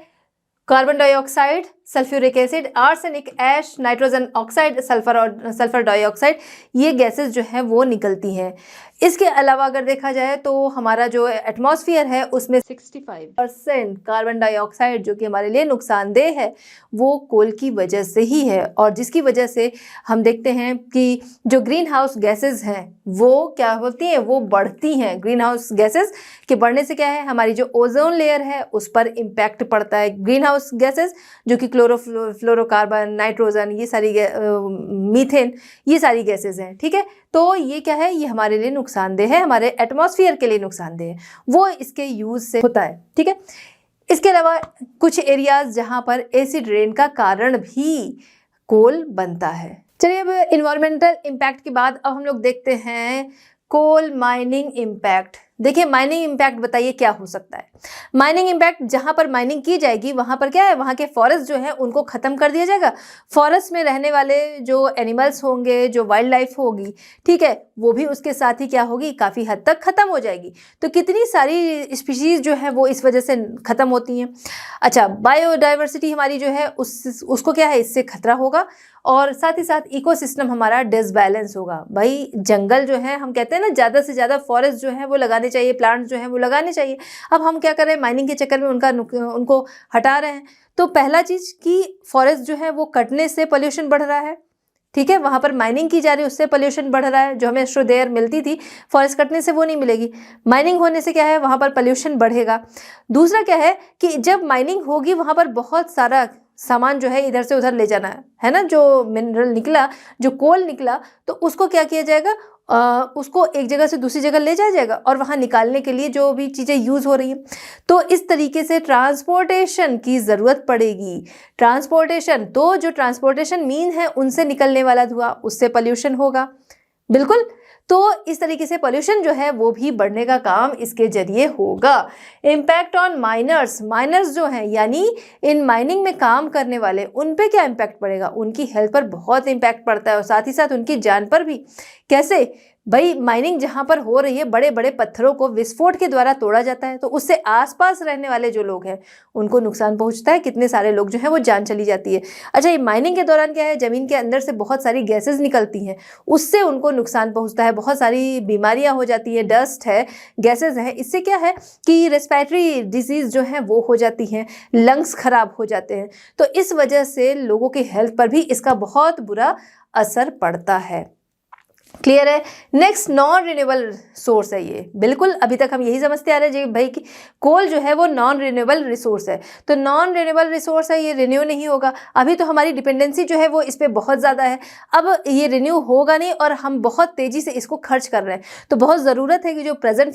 carbon dioxide, sulphuric acid, arsenic, ash, nitrogen oxide, sulphur और सल्फर डाइऑक्साइड, ये गैसेस जो हैं वो निकलती हैं। इसके अलावा अगर देखा जाए तो हमारा जो एटमॉस्फेयर है उसमें 65% कार्बन डाइऑक्साइड जो कि हमारे लिए नुकसानदेह है वो कोल की वजह से ही है, और जिसकी वजह से हम देखते हैं कि जो ग्रीन हाउस गैसेज हैं वो क्या होती हैं, वो बढ़ती हैं। ग्रीन हाउस गैसेज के बढ़ने से क्या है, हमारी जो ओजोन लेयर है उस पर इम्पैक्ट पड़ता है। ग्रीन हाउस गैसेज जो कि फ्लोरोकार्बन, नाइट्रोजन, ये सारी मीथेन, ये सारी गैसेज हैं, ठीक है। तो ये क्या है, ये हमारे लिए नुकसानदेह है, हमारे एटमॉस्फेयर के लिए नुकसानदेह है, वो इसके यूज से होता है, ठीक है। इसके अलावा कुछ एरियाज जहां पर एसिड रेन का कारण भी कोल बनता है। चलिए अब इन्वायरमेंटल इम्पैक्ट के बाद अब हम लोग देखते हैं कोल माइनिंग इम्पैक्ट। देखिए माइनिंग इम्पैक्ट बताइए क्या हो सकता है। माइनिंग इम्पैक्ट, जहां पर माइनिंग की जाएगी वहां पर क्या है, वहां के फॉरेस्ट जो है उनको खत्म कर दिया जाएगा। फॉरेस्ट में रहने वाले जो एनिमल्स होंगे, जो वाइल्ड लाइफ होगी, ठीक है, वो भी उसके साथ ही क्या होगी, काफी हद तक खत्म हो जाएगी। तो कितनी सारी स्पीशीज जो है वो इस वजह से खत्म होती हैं। अच्छा, बायोडाइवर्सिटी हमारी जो है उसको क्या है, इससे खतरा होगा, और साथ ही साथ इकोसिस्टम हमारा डिसबैलेंस होगा। भाई जंगल जो है, हम कहते हैं ना ज़्यादा से ज़्यादा फॉरेस्ट जो है वो लगाने चाहिए, प्लांट्स जो है वो लगाने चाहिए। अब हम क्या कर रहे हैं, माइनिंग के चक्कर में उनको हटा रहे हैं। तो पहला चीज़ कि फॉरेस्ट जो है वो कटने से पोल्यूशन बढ़ रहा है, ठीक है, वहाँ पर माइनिंग की जा रही है उससे पोल्यूशन बढ़ रहा है। जो हमें शुद्ध एयर मिलती थी फॉरेस्ट कटने से वो नहीं मिलेगी, माइनिंग होने से क्या है, वहाँ पर पोल्यूशन बढ़ेगा। दूसरा क्या है कि जब माइनिंग होगी वहाँ पर बहुत सारा सामान जो है इधर से उधर ले जाना है ना, जो मिनरल निकला, जो कोल निकला, तो उसको क्या किया जाएगा, उसको एक जगह से दूसरी जगह ले जाया जाएगा, और वहाँ निकालने के लिए जो भी चीज़ें यूज़ हो रही हैं, तो इस तरीके से ट्रांसपोर्टेशन की ज़रूरत पड़ेगी। ट्रांसपोर्टेशन, तो जो ट्रांसपोर्टेशन मीन है उनसे निकलने वाला धुआं, उससे पोल्यूशन होगा, बिल्कुल। तो इस तरीके से पोल्यूशन जो है वो भी बढ़ने का काम इसके जरिए होगा। इम्पैक्ट ऑन माइनर्स, माइनर्स जो हैं यानी इन माइनिंग में काम करने वाले, उन पे क्या इम्पैक्ट पड़ेगा, उनकी हेल्थ पर बहुत इम्पैक्ट पड़ता है, और साथ ही साथ उनकी जान पर भी। कैसे भाई, माइनिंग जहाँ पर हो रही है बड़े बड़े पत्थरों को विस्फोट के द्वारा तोड़ा जाता है, तो उससे आसपास रहने वाले जो लोग हैं उनको नुकसान पहुँचता है, कितने सारे लोग जो हैं वो जान चली जाती है। अच्छा, ये माइनिंग के दौरान क्या है, ज़मीन के अंदर से बहुत सारी गैसेज निकलती हैं, उससे उनको नुकसान पहुँचता है, बहुत सारी बीमारियाँ हो जाती हैं, डस्ट है, गैसेज है, इससे क्या है कि रेस्पिरेटरी डिजीज़ जो है वो हो जाती हैं, लंग्स खराब हो जाते हैं। तो इस वजह से लोगों की हेल्थ पर भी इसका बहुत बुरा असर पड़ता है। क्लियर है। नेक्स्ट नॉन रिन्यूएबल सोर्स है ये, बिल्कुल अभी तक हम यही समझते आ रहे हैं जी भाई कि कोल जो है वो नॉन रिन्यूएबल रिसोर्स है। तो नॉन रिन्यूएबल रिसोर्स है, ये रिन्यू नहीं होगा। अभी तो हमारी डिपेंडेंसी जो है वो इस पर बहुत ज़्यादा है, अब ये रिन्यू होगा नहीं, और हम बहुत तेज़ी से इसको खर्च कर रहे हैं। तो बहुत ज़रूरत है कि जो प्रेजेंट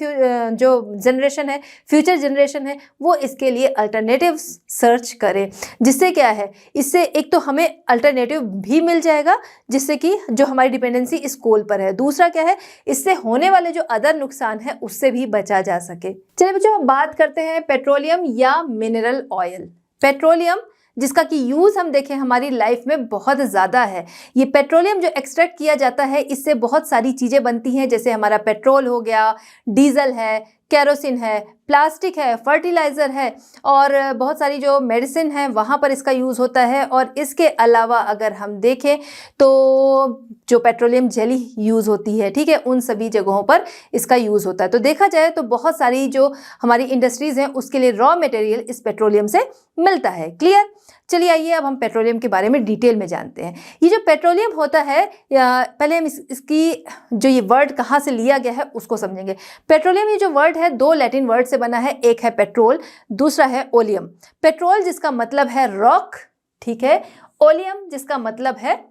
जो जनरेशन है, फ्यूचर जनरेशन है, वो इसके लिए अल्टरनेटिव सर्च करे, जिससे क्या है, इससे एक तो हमें अल्टरनेटिव भी मिल जाएगा, जिससे कि जो हमारी डिपेंडेंसी इस कोल पर है, दूसरा क्या है, इससे होने वाले जो अदर नुकसान है उससे भी बचा जा सके। चलिए बच्चों, अब बात करते हैं पेट्रोलियम या मिनरल ऑयल। पेट्रोलियम जिसका कि यूज़ हम देखें हमारी लाइफ में बहुत ज़्यादा है। ये पेट्रोलियम जो एक्सट्रैक्ट किया जाता है इससे बहुत सारी चीज़ें बनती हैं, जैसे हमारा पेट्रोल हो गया, डीजल है, केरोसिन है, प्लास्टिक है, फर्टिलाइज़र है, और बहुत सारी जो मेडिसिन है वहाँ पर इसका यूज़ होता है। और इसके अलावा अगर हम देखें तो जो पेट्रोलियम जेली यूज़ होती है, ठीक है, उन सभी जगहों पर इसका यूज़ होता है। तो देखा जाए तो बहुत सारी जो हमारी इंडस्ट्रीज़ हैं उसके लिए रॉ मटेरियल इस पेट्रोलियम से मिलता है। क्लियर। चलिए आइए अब हम पेट्रोलियम के बारे में डिटेल में जानते हैं। ये जो पेट्रोलियम होता है, पहले हम इसकी जो ये वर्ड कहाँ से लिया गया है उसको समझेंगे। पेट्रोलियम ये जो वर्ड है दो लैटिन वर्ड से बना है, एक है पेट्रोल, दूसरा है ओलियम। पेट्रोल जिसका मतलब है रॉक, ठीक है, ओलियम जिसका मतलब है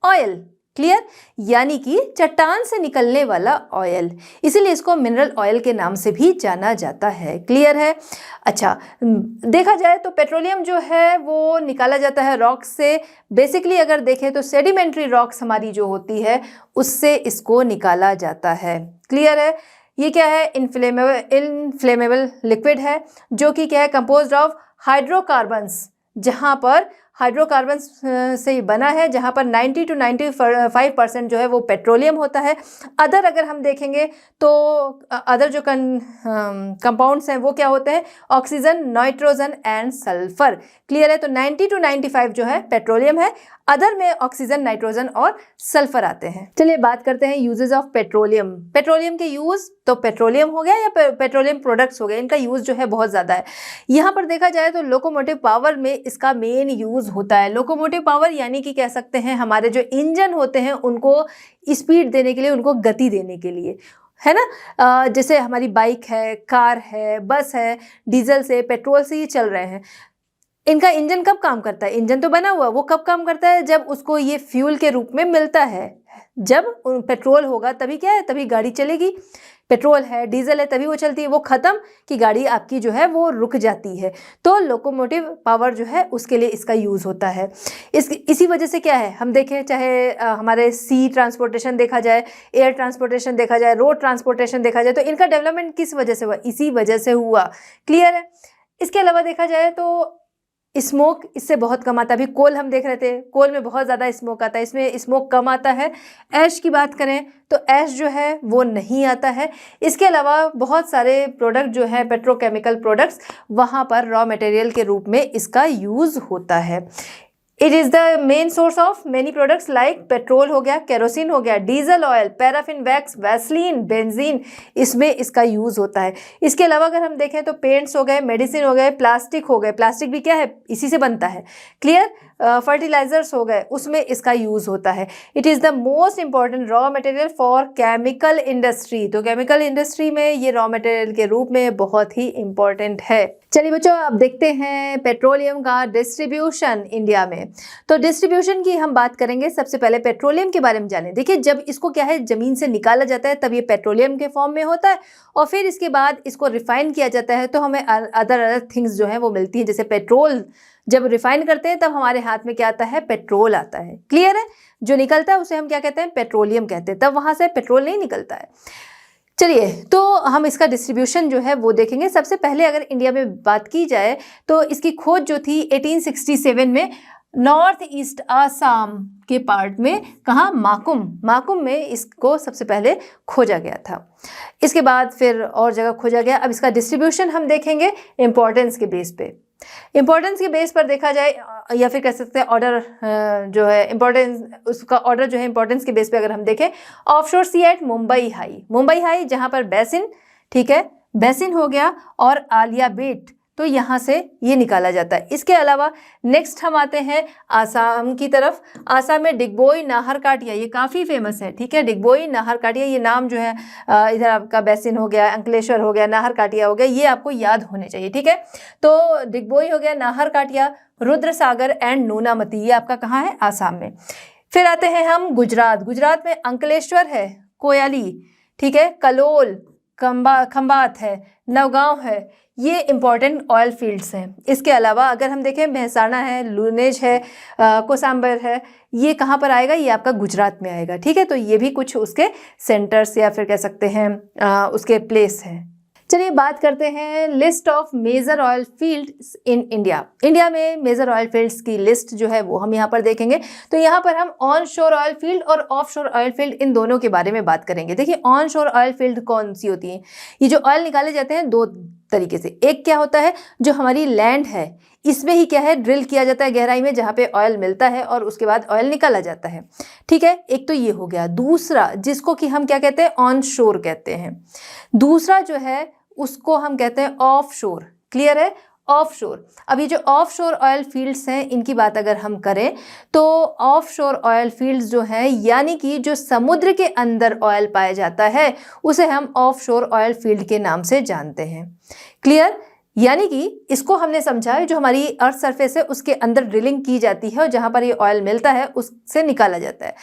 ऑयल। क्लियर, यानी कि चट्टान से निकलने वाला ऑयल, इसीलिए इसको मिनरल ऑयल के नाम से भी जाना जाता है। क्लियर है। अच्छा, देखा जाए तो पेट्रोलियम जो है वो निकाला जाता है रॉक से। बेसिकली अगर देखें तो सेडिमेंट्री रॉक्स हमारी जो होती है उससे इसको निकाला जाता है। क्लियर है। ये क्या है, इनफ्लेमेबल लिक्विड है जो कि क्या है, कंपोज्ड ऑफ हाइड्रोकार्बन्स, जहाँ पर हाइड्रोकार्बन्स से बना है, जहाँ पर 90 to 95% जो है वो पेट्रोलियम होता है। अदर अगर हम देखेंगे तो अदर जो कंपाउंड्स हैं वो क्या होते हैं, oxygen, nitrogen and sulphur. Clear है, तो 90 to 95 जो है पेट्रोलियम है, अदर में ऑक्सीजन, नाइट्रोजन और सल्फर आते हैं। चलिए बात करते हैं यूजेस ऑफ पेट्रोलियम। पेट्रोलियम के यूज, तो पेट्रोलियम हो गया या पेट्रोलियम प्रोडक्ट्स हो गए, इनका यूज जो है बहुत ज़्यादा है। यहाँ पर देखा जाए तो लोकोमोटिव पावर में इसका मेन यूज होता है। लोकोमोटिव पावर यानी कि कह सकते हैं हमारे जो इंजन होते हैं उनको स्पीड देने के लिए, उनको गति देने के लिए, है ना। जैसे हमारी बाइक है, कार है, बस है, डीजल से, पेट्रोल से ये चल रहे हैं। इनका इंजन कब काम करता है, इंजन तो बना हुआ, वो कब काम करता है, जब उसको ये फ्यूल के रूप में मिलता है। जब पेट्रोल होगा तभी क्या है, तभी गाड़ी चलेगी। पेट्रोल है, डीजल है, तभी वो चलती है। वो खत्म कि गाड़ी आपकी जो है वो रुक जाती है। तो लोकोमोटिव पावर जो है उसके लिए इसका यूज़ होता है। इसी वजह से क्या है, हम देखें चाहे हमारे सी ट्रांसपोर्टेशन देखा जाए, एयर ट्रांसपोर्टेशन देखा जाए, रोड ट्रांसपोर्टेशन देखा जाए, तो इनका डेवलपमेंट किस वजह से हुआ, इसी वजह से हुआ। क्लियर है। इसके अलावा देखा जाए तो स्मोक इससे बहुत कम आता है। अभी कोल हम देख रहे थे, कोल में बहुत ज़्यादा स्मोक आता है, इसमें स्मोक कम आता है। ऐश की बात करें तो ऐश जो है वो नहीं आता है। इसके अलावा बहुत सारे प्रोडक्ट जो है, पेट्रोकेमिकल प्रोडक्ट्स, वहाँ पर रॉ मटेरियल के रूप में इसका यूज़ होता है। It is the main source of many products like petrol हो गया, केरोसिन हो गया, diesel oil, paraffin wax, Vaseline, benzene, इसमें इसका यूज़ होता है। इसके अलावा अगर हम देखें तो पेंट्स हो गए, मेडिसिन हो गए, प्लास्टिक हो गए, प्लास्टिक भी क्या है, इसी से बनता है। क्लियर। फर्टिलाइजर्स हो गए, उसमें इसका यूज़ होता है। It is the most important raw material for chemical industry, तो केमिकल इंडस्ट्री में ये रॉ मटेरियल के रूप में बहुत ही इंपॉर्टेंट है। चलिए बच्चों, अब देखते हैं पेट्रोलियम का डिस्ट्रीब्यूशन इंडिया में। तो डिस्ट्रीब्यूशन की हम बात करेंगे। सबसे पहले पेट्रोलियम के बारे में जानें। देखिए, जब इसको क्या है, ज़मीन से निकाला जाता है तब ये पेट्रोलियम के फॉर्म में होता है, और फिर इसके बाद इसको रिफाइन किया जाता है तो हमें अदर थिंग्स जो है वो मिलती है। जैसे पेट्रोल जब रिफाइन करते हैं तब हमारे हाथ में क्या आता है, पेट्रोल आता है। क्लियर है। जो निकलता है उसे हम क्या कहते हैं, पेट्रोलियम कहते हैं। तब वहाँ से पेट्रोल नहीं निकलता है। चलिए, तो हम इसका डिस्ट्रीब्यूशन जो है वो देखेंगे। सबसे पहले अगर इंडिया में बात की जाए तो इसकी खोज जो थी 1867 में नॉर्थ ईस्ट आसाम के पार्ट में, कहाँ, माकुम में इसको सबसे पहले खोजा गया था। इसके बाद फिर और जगह खोजा गया। अब इसका डिस्ट्रीब्यूशन हम देखेंगे इम्पोर्टेंस के बेस पे। इम्पोर्टेंस के बेस पर देखा जाए, या फिर कह सकते हैं ऑर्डर जो है इम्पोर्टेंस, उसका ऑर्डर जो है इम्पोर्टेंस के बेस पे अगर हम देखें, ऑफशोर सी एट मुंबई हाई, जहाँ पर बेसिन, ठीक है, बेसिन हो गया, और आलिया बेट, तो यहाँ से ये निकाला जाता है। इसके अलावा नेक्स्ट हम आते हैं आसाम की तरफ। आसाम में डिगबोई नाहरकाटिया, ये काफ़ी फेमस है। ठीक है, डिगबोई नाहरकाटिया, ये नाम जो है, इधर आपका बेसिन हो गया, अंकलेश्वर हो गया, नाहरकाटिया हो गया, ये आपको याद होने चाहिए। ठीक है, तो डिगबोई हो गया, नाहरकाटिया, रुद्रसागर एंड नूनामती, ये आपका कहाँ है, आसाम में। फिर आते हैं हम गुजरात में अंकलेश्वर है, कोयाली, ठीक है, कलोल, खंबात है, नवगांव है, ये इंपॉर्टेंट ऑयल फील्ड्स हैं। इसके अलावा अगर हम देखें, महसाणा है, लुनेज है, कोसांबर है, ये कहाँ पर आएगा, ये आपका गुजरात में आएगा। ठीक है, तो ये भी कुछ उसके सेंटर्स या फिर कह सकते हैं उसके प्लेस हैं। चलिए बात करते हैं list of major oil fields in India. India में मेजर ऑयल फील्ड्स की लिस्ट जो है वो हम यहाँ पर देखेंगे। तो यहाँ पर हम ऑन शोर ऑयल फील्ड और ऑफ शोर ऑयल फील्ड, इन दोनों के बारे में बात करेंगे। देखिए, ऑन शोर ऑयल फील्ड कौन सी होती है, ये जो ऑयल निकाले जाते हैं दो तरीके से। एक क्या होता है, जो हमारी लैंड है, इसमें ही क्या है, ड्रिल किया जाता है गहराई में, जहाँ पे ऑयल मिलता है और उसके बाद ऑयल निकाला जाता है। ठीक है, एक तो ये हो गया। दूसरा, जिसको कि हम क्या कहते हैं, ऑन शोर कहते हैं। दूसरा जो है उसको हम कहते हैं ऑफ शोर। क्लियर है, ऑफ शोर। अब ये जो ऑफ शोर ऑयल फील्ड्स हैं, इनकी बात अगर हम करें तो ऑफ शोर ऑयल फील्ड्स जो हैं, यानी कि जो समुद्र के अंदर ऑयल पाया जाता है, उसे हम ऑफ शोर ऑयल फील्ड के नाम से जानते हैं। क्लियर, यानी कि इसको हमने समझा है, जो हमारी अर्थ सरफेस है उसके अंदर ड्रिलिंग की जाती है और जहाँ पर ये ऑयल मिलता है उससे निकाला जाता है।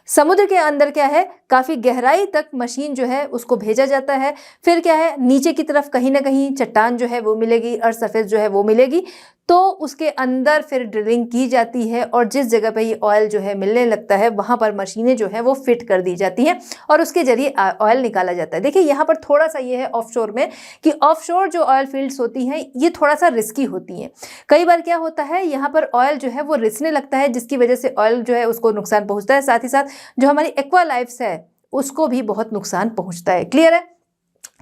समुद्र के अंदर क्या है, काफ़ी गहराई तक मशीन जो है उसको भेजा जाता है। फिर क्या है, नीचे की तरफ कहीं ना कहीं चट्टान जो है वो मिलेगी और सरफेस जो है वो मिलेगी, तो उसके अंदर फिर ड्रिलिंग की जाती है और जिस जगह पे ये ऑयल जो है मिलने लगता है वहाँ पर मशीनें जो है वो फिट कर दी जाती हैं और उसके जरिए ऑयल निकाला जाता है। देखिए यहाँ पर थोड़ा सा ये है ऑफशोर में कि ऑफशोर जो ऑयल फील्ड्स होती हैं ये थोड़ा सा रिस्की होती हैं। कई बार क्या होता है, यहाँ पर ऑयल जो है वो रिसने लगता है, जिसकी वजह से ऑयल जो है उसको नुकसान पहुँचता है, साथ ही साथ जो हमारी एक्वा लाइफ्स है उसको भी बहुत नुकसान पहुँचता है। क्लियर है?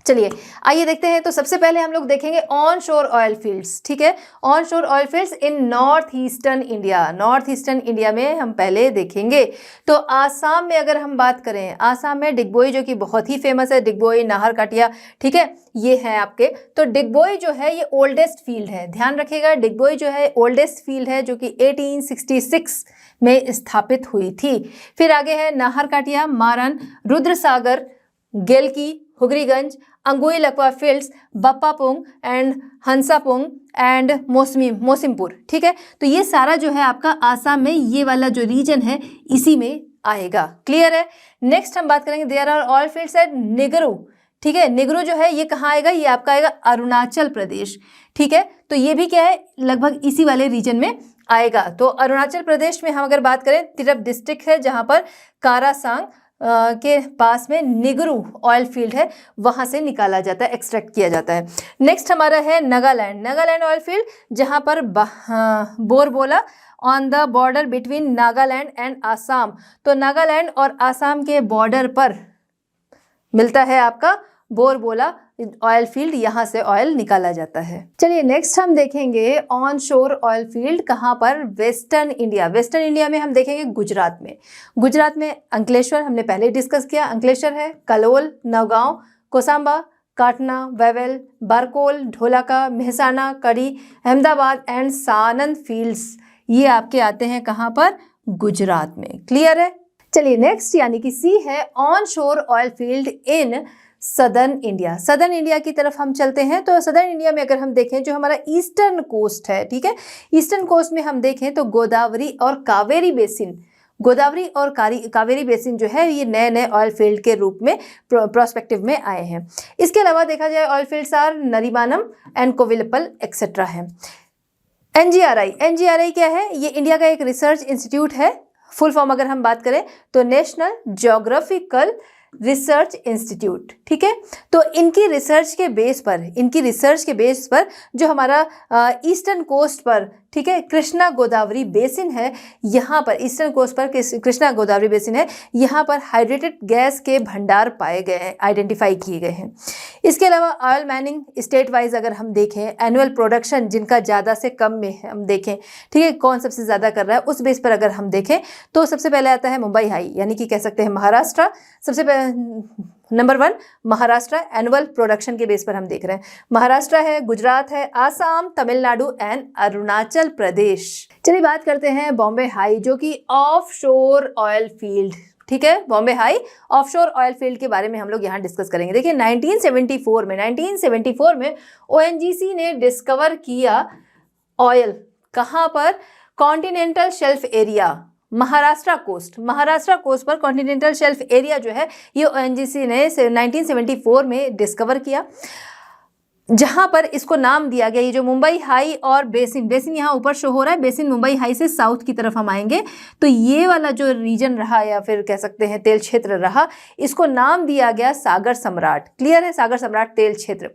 चलिए आइए देखते हैं। तो सबसे पहले हम लोग देखेंगे ऑन शोर ऑयल फील्ड्स। ठीक है, ऑन शोर ऑयल फील्ड्स इन north eastern India. North eastern India में हम पहले देखेंगे तो आसाम में अगर हम बात करें, आसाम में डिगबोई जो कि बहुत ही फेमस है, डिगबोई नाहरकटिया, ठीक है, ये है आपके। तो डिगबोई जो है ये ओल्डेस्ट फील्ड है, ध्यान रखिएगा, डिगबोई जो है ओल्डेस्ट फील्ड है जो कि 1866 में स्थापित हुई थी। फिर आगे है नाहरकटिया, मारन, रुद्रसागर, गेलकी, हुगरीगंज, अंगुई लकवा फील्ड्स, बप्पापुंग एंड हंसापुंग एंड मोसिमपुर। ठीक है, तो ये सारा जो है आपका आसाम में ये वाला जो रीजन है इसी में आएगा। क्लियर है? नेक्स्ट हम बात करेंगे there are oil fields at Nigru. ठीक है, निगरू जो है ये कहाँ आएगा, ये आपका आएगा अरुणाचल प्रदेश। ठीक है, तो ये भी क्या है, लगभग इसी वाले रीजन में आएगा। तो अरुणाचल प्रदेश में हम अगर बात करें, तिरप डिस्ट्रिक्ट है जहाँ पर कारासांग के पास में निगरू ऑयल फील्ड है, वहां से निकाला जाता है, एक्सट्रैक्ट किया जाता है। नेक्स्ट हमारा है नागालैंड। नागालैंड ऑयल फील्ड जहां पर Borbola on the border between Nagaland and Assam. तो नागालैंड और आसाम के बॉर्डर पर मिलता है आपका बोरबोला ऑयल फील्ड, यहाँ से ऑयल निकाला जाता है। चलिए नेक्स्ट हम देखेंगे ऑन शोर ऑयल फील्ड कहाँ पर, वेस्टर्न इंडिया। वेस्टर्न इंडिया में हम देखेंगे गुजरात में। गुजरात में अंकलेश्वर हमने पहले डिस्कस किया, अंकलेश्वर है, कलोल, नौगांव, कोसांबा, काटना, वेवेल, बारकोल, ढोलाका, मेहसाना, कड़ी, अहमदाबाद एंड सानंद फील्ड्स, ये आपके आते हैं कहाँ पर, गुजरात में। क्लियर है? चलिए नेक्स्ट यानी कि सी है ऑन शोर oil field in southern India. Southern India की तरफ हम चलते हैं। तो सदर्न इंडिया में अगर हम देखें, जो हमारा ईस्टर्न कोस्ट है, ठीक है, ईस्टर्न कोस्ट में हम देखें तो गोदावरी और कावेरी बेसिन, गोदावरी और कावेरी बेसिन जो है ये नए नए ऑयल फील्ड के रूप में प्रोस्पेक्टिव में आए हैं। इसके अलावा देखा जाए oil fields are Narimanam and Kovilpal etcetera है। एनजीआरआई, एनजीआरआई क्या है, ये इंडिया का एक रिसर्च इंस्टीट्यूट है। फुल फॉर्म अगर हम बात करें तो नेशनल ज्योग्राफिकल रिसर्च इंस्टीट्यूट। ठीक है, तो इनकी रिसर्च के बेस पर जो हमारा ईस्टर्न कोस्ट पर, ठीक है, कृष्णा गोदावरी बेसिन है, यहाँ पर ईस्टर्न कोस्ट पर कृष्णा गोदावरी बेसिन है, यहाँ पर हाइड्रेटेड गैस के भंडार पाए गए हैं, आइडेंटिफाई किए गए हैं। इसके अलावा ऑयल माइनिंग स्टेट वाइज अगर हम देखें, एनुअल प्रोडक्शन जिनका ज़्यादा से कम में हम देखें, ठीक है, कौन सबसे ज़्यादा कर रहा है, उस बेस पर अगर हम देखें तो सबसे पहले आता है मुंबई हाई, यानी कि कह सकते हैं महाराष्ट्र। सबसे पहले नंबर 1 महाराष्ट्र, एनुअल प्रोडक्शन के बेस पर हम देख रहे हैं, महाराष्ट्र है, गुजरात है, आसाम, तमिलनाडु एंड अरुणाचल प्रदेश। चलिए बात करते हैं बॉम्बे हाई, जो कि ऑफ शोर ऑयल फील्ड, ठीक है, Bombay high offshore oil field के बारे में हम लोग यहाँ डिस्कस करेंगे। देखिए 1974 में ओएनजीसी ने डिस्कवर किया ऑयल, कहाँ पर, continental shelf area, Maharashtra coast पर कॉन्टिनेंटल शेल्फ एरिया जो है ये ओएनजीसी ने 1974 में डिस्कवर किया, जहां पर इसको नाम दिया गया, ये जो मुंबई हाई और बेसिन यहाँ ऊपर शो हो रहा है, बेसिन मुंबई हाई से साउथ की तरफ हम आएंगे तो ये वाला जो रीजन रहा या फिर कह सकते हैं तेल क्षेत्र रहा, इसको नाम दिया गया सागर सम्राट। क्लियर है? सागर सम्राट तेल क्षेत्र,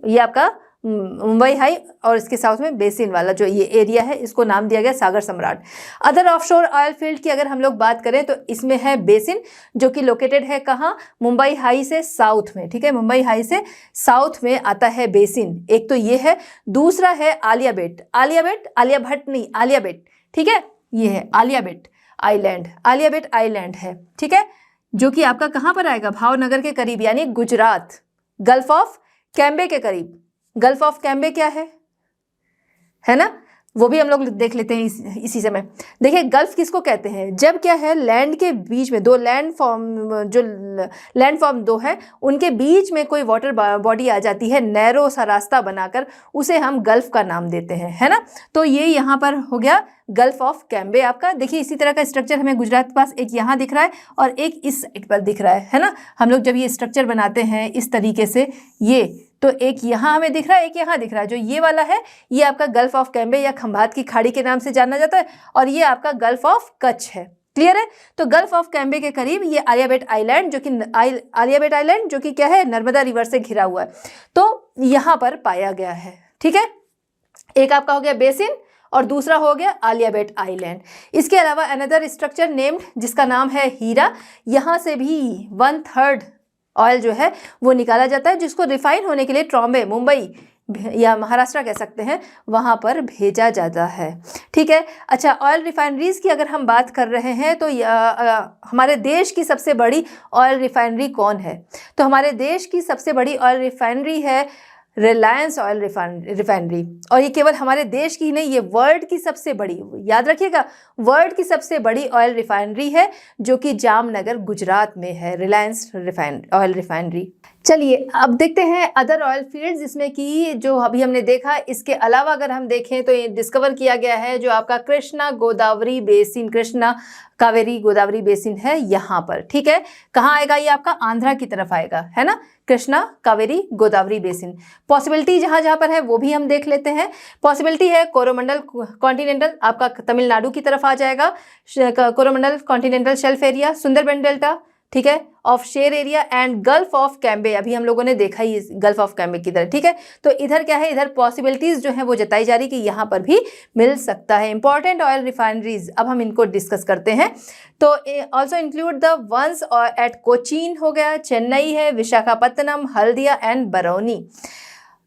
ये आपका मुंबई हाई और इसके साउथ में बेसिन वाला जो ये एरिया है, इसको नाम दिया गया सागर सम्राट। अदर ऑफशोर ऑयल फील्ड की अगर हम लोग बात करें तो इसमें है बेसिन, जो कि लोकेटेड है कहाँ, मुंबई हाई से साउथ में। ठीक है, मुंबई हाई से साउथ में आता है बेसिन, एक तो ये है। दूसरा है आलिया भट्ट, ठीक है, ये है आलिया भट्ट आइलैंड है, ठीक है, जो कि आपका कहाँ पर आएगा, भावनगर के करीब, यानी गुजरात, गल्फ ऑफ कैम्बे के करीब। गल्फ ऑफ कैम्बे क्या है ना, वो भी हम लोग देख लेते हैं इसी समय। देखिए गल्फ किसको कहते हैं, जब क्या है लैंड के बीच में दो लैंड फॉर्म दो है उनके बीच में कोई वाटर बॉडी आ जाती है, नैरो सा रास्ता बनाकर, उसे हम गल्फ का नाम देते हैं, है ना। तो ये यहाँ पर हो गया गल्फ ऑफ कैम्बे आपका। देखिए इसी तरह का स्ट्रक्चर हमें गुजरात के पास एक यहाँ दिख रहा है और एक इस साइड पर दिख रहा है ना। हम लोग जब ये स्ट्रक्चर बनाते हैं इस तरीके से, ये तो एक यहाँ हमें दिख रहा है, एक यहाँ दिख रहा है। जो ये वाला है ये आपका गल्फ ऑफ कैम्बे या खंभात की खाड़ी के नाम से जाना जाता है, और ये आपका गल्फ ऑफ कच्छ है। क्लियर है। तो गल्फ ऑफ कैम्बे के करीब ये आलियाबेट आइलैंड, जो कि क्या है, नर्मदा रिवर से घिरा हुआ है, तो यहाँ पर पाया गया है। ठीक है, एक आपका हो गया बेसिन और दूसरा हो गया आलियाबेट आइलैंड। इसके अलावा अनदर स्ट्रक्चर नेम्ड, जिसका नाम है हीरा, यहाँ से भी 1/3 ऑयल जो है वो निकाला जाता है, जिसको रिफाइन होने के लिए ट्रॉम्बे, मुंबई या महाराष्ट्र कह सकते हैं, वहाँ पर भेजा जाता है। ठीक है। अच्छा, ऑयल रिफाइनरीज की अगर हम बात कर रहे हैं तो हमारे देश की सबसे बड़ी ऑयल रिफाइनरी कौन है, तो हमारे देश की सबसे बड़ी ऑयल रिफाइनरी है रिलायंस ऑयल रिफाइनरी। और ये केवल हमारे देश की ही नहीं, ये वर्ल्ड की सबसे बड़ी, याद रखिएगा, वर्ल्ड की सबसे बड़ी ऑयल रिफाइनरी है, जो कि जामनगर गुजरात में है, रिलायंस ऑयल रिफाइनरी। चलिए अब देखते हैं अदर ऑयल फील्ड्स, जिसमें कि जो अभी हमने देखा, इसके अलावा अगर हम देखें तो ये डिस्कवर किया गया है जो आपका कृष्णा कावेरी गोदावरी बेसिन है यहाँ पर। ठीक है, कहाँ आएगा ये, आपका आंध्रा की तरफ आएगा, है ना, कृष्णा कावेरी गोदावरी बेसिन। पॉसिबिलिटी जहाँ जहाँ पर है वो भी हम देख लेते हैं। पॉसिबिलिटी है कोरोमंडल कॉन्टिनेंटल, आपका तमिलनाडु की तरफ आ जाएगा, Coromandel continental shelf area, Sundarban delta, ठीक है, ऑफ शेर area and gulf of Cambay, अभी हम लोगों ने देखा ही गल्फ ऑफ कैम्बे की तरह। ठीक है, तो इधर क्या है, इधर पॉसिबिलिटीज जो है वो जताई जा रही कि यहाँ पर भी मिल सकता है। इंपॉर्टेंट ऑयल रिफाइनरीज, अब हम इनको डिस्कस करते हैं। तो also include the ones at Cochin हो गया, चेन्नई है, Visakhapatnam, Haldia and Barauni.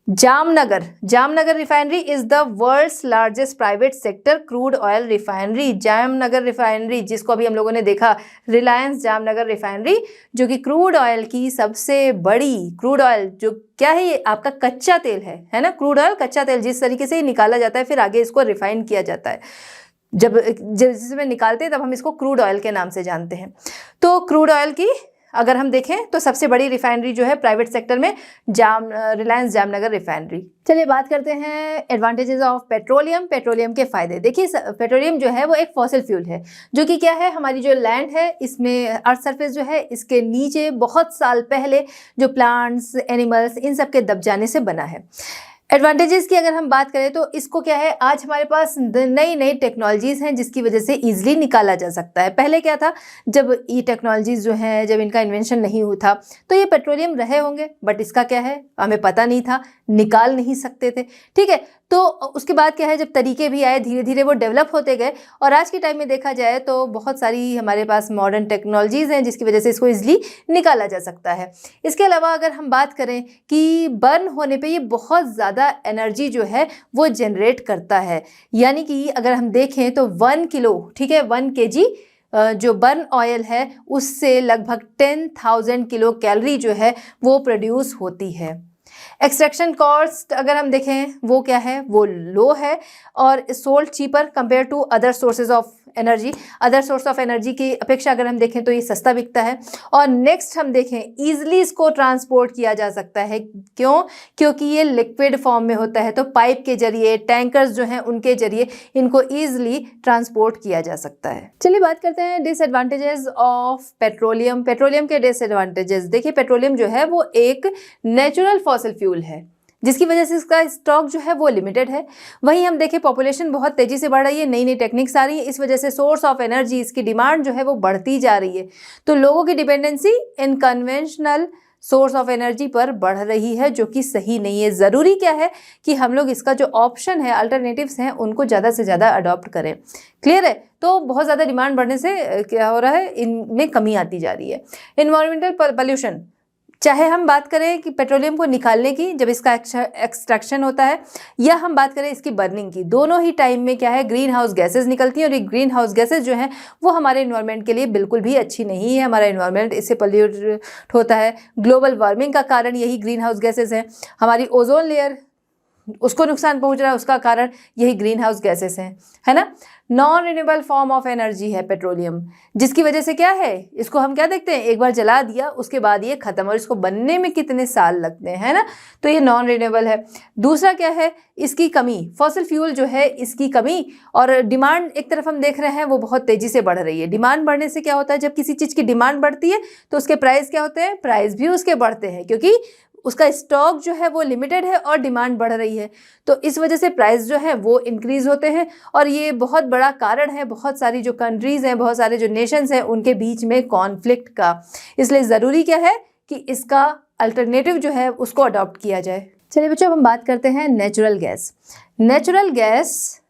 Jamnagar refinery is the world's largest private sector crude oil refinery. Jamnagar refinery, जिसको अभी हम लोगों ने देखा, रिलायंस जामनगर रिफाइनरी, जो कि क्रूड ऑयल की सबसे बड़ी, क्रूड ऑयल जो क्या है, ये आपका कच्चा तेल है ना, क्रूड ऑयल कच्चा तेल, जिस तरीके से ये निकाला जाता है फिर आगे इसको रिफाइन किया जाता है, जब जिसमें निकालते हैं तब हम इसको क्रूड ऑयल के नाम से जानते हैं। तो क्रूड ऑयल की अगर हम देखें तो सबसे बड़ी रिफाइनरी जो है प्राइवेट सेक्टर में रिलायंस जामनगर रिफाइनरी। चलिए बात करते हैं एडवांटेजेस ऑफ पेट्रोलियम के फायदे। देखिए पेट्रोलियम जो है वो एक फॉसिल फ्यूल है, जो कि क्या है, हमारी जो लैंड है इसमें अर्थ सरफेस जो है इसके नीचे बहुत साल पहले जो प्लांट्स, एनिमल्स, इन सब के दब जाने से बना है। एडवांटेजेस की अगर हम बात करें तो इसको क्या है, आज हमारे पास नई नई टेक्नोलॉजीज़ हैं जिसकी वजह से इजीली निकाला जा सकता है। पहले क्या था, जब ये टेक्नोलॉजीज़ जो हैं, जब इनका इन्वेंशन नहीं हुआ था तो ये पेट्रोलियम रहे होंगे, बट इसका क्या है, हमें पता नहीं था, निकाल नहीं सकते थे। ठीक है, तो उसके बाद क्या है, जब तरीके भी आए, धीरे धीरे वो डेवलप होते गए, और आज के टाइम में देखा जाए तो बहुत सारी हमारे पास मॉडर्न टेक्नोलॉजीज़ हैं जिसकी वजह से इसको ईजिली निकाला जा सकता है। इसके अलावा अगर हम बात करें कि बर्न होने पे ये बहुत ज़्यादा एनर्जी जो है वो जनरेट करता है, यानी कि अगर हम देखें तो 1 किलो, ठीक है, 1 kg जो बर्न ऑयल है उससे लगभग 10,000 किलो कैलोरी जो है वो प्रोड्यूस होती है। एक्सट्रैक्शन कॉस्ट अगर हम देखें वो क्या है, वो लो है, और sold cheaper compare to other sources of energy, other source of energy की अपेक्षा अगर हम देखें तो ये सस्ता बिकता है। और नेक्स्ट हम देखें, ईजिली इसको ट्रांसपोर्ट किया जा सकता है। क्यों? क्योंकि ये लिक्विड फॉर्म में होता है, तो पाइप के जरिए, टैंकर्स जो हैं उनके जरिए इनको ईजिली ट्रांसपोर्ट किया जा सकता है। चलिए बात करते हैं डिसएडवांटेजेस ऑफ पेट्रोलियम के डिसएडवांटेजेस। देखिए पेट्रोलियम जो है वो एक नेचुरल फॉसिल फ्यूल है, जिसकी वजह से इसका स्टॉक जो है वो लिमिटेड है। वहीं हम देखें पॉपुलेशन बहुत तेज़ी से बढ़ रही है, नई नई टेक्निक्स आ रही है, इस वजह से सोर्स ऑफ एनर्जी, इसकी डिमांड जो है वो बढ़ती जा रही है, तो लोगों की dependency in conventional source of energy पर बढ़ रही है, जो कि सही नहीं है। ज़रूरी क्या है कि हम लोग इसका जो ऑप्शन है, अल्टरनेटिव्स हैं, उनको ज़्यादा से ज़्यादा अडॉप्ट करें। क्लियर है? तो बहुत ज़्यादा डिमांड बढ़ने से क्या हो रहा है, इनमें कमी आती जा रही है। इन्वायरमेंटल पॉल्यूशन, चाहे हम बात करें कि पेट्रोलियम को निकालने की, जब इसका एक्सट्रैक्शन होता है, या हम बात करें इसकी बर्निंग की, दोनों ही टाइम में क्या है, ग्रीन हाउस गैसेज निकलती हैं, और ये ग्रीन हाउस गैसेज जो हैं वो हमारे इन्वायरमेंट के लिए बिल्कुल भी अच्छी नहीं है। हमारा इन्वायरमेंट इससे पॉल्यूट होता है। ग्लोबल वार्मिंग का कारण यही ग्रीन हाउस गैसेज हैं। हमारी ओजोन लेयर उसको नुकसान पहुंच रहा है, उसका कारण यही ग्रीन हाउस गैसेस हैं, है ना। Non renewable form of energy है पेट्रोलियम, जिसकी वजह से क्या है, इसको हम क्या देखते हैं, एक बार जला दिया उसके बाद ये खत्म, और इसको बनने में कितने साल लगते हैं, है ना। तो ये नॉन रिन्यूएबल है। दूसरा क्या है, इसकी कमी, फॉसिल फ्यूल जो है इसकी कमी, और डिमांड एक तरफ हम देख रहे हैं वो बहुत तेजी से बढ़ रही है। डिमांड बढ़ने से क्या होता है, जब किसी चीज़ की डिमांड बढ़ती है तो उसके प्राइस क्या होते हैं, प्राइस भी उसके बढ़ते हैं, क्योंकि उसका स्टॉक जो है वो लिमिटेड है और डिमांड बढ़ रही है, तो इस वजह से प्राइस जो है वो इंक्रीज होते हैं। और ये बहुत बड़ा कारण है बहुत सारी जो कंट्रीज़ हैं, बहुत सारे जो नेशंस हैं, उनके बीच में कॉन्फ्लिक्ट का। इसलिए ज़रूरी क्या है कि इसका अल्टरनेटिव जो है उसको अडॉप्ट किया जाए। चलिए बच्चों, अब हम बात करते हैं नेचुरल गैस। नेचुरल गैस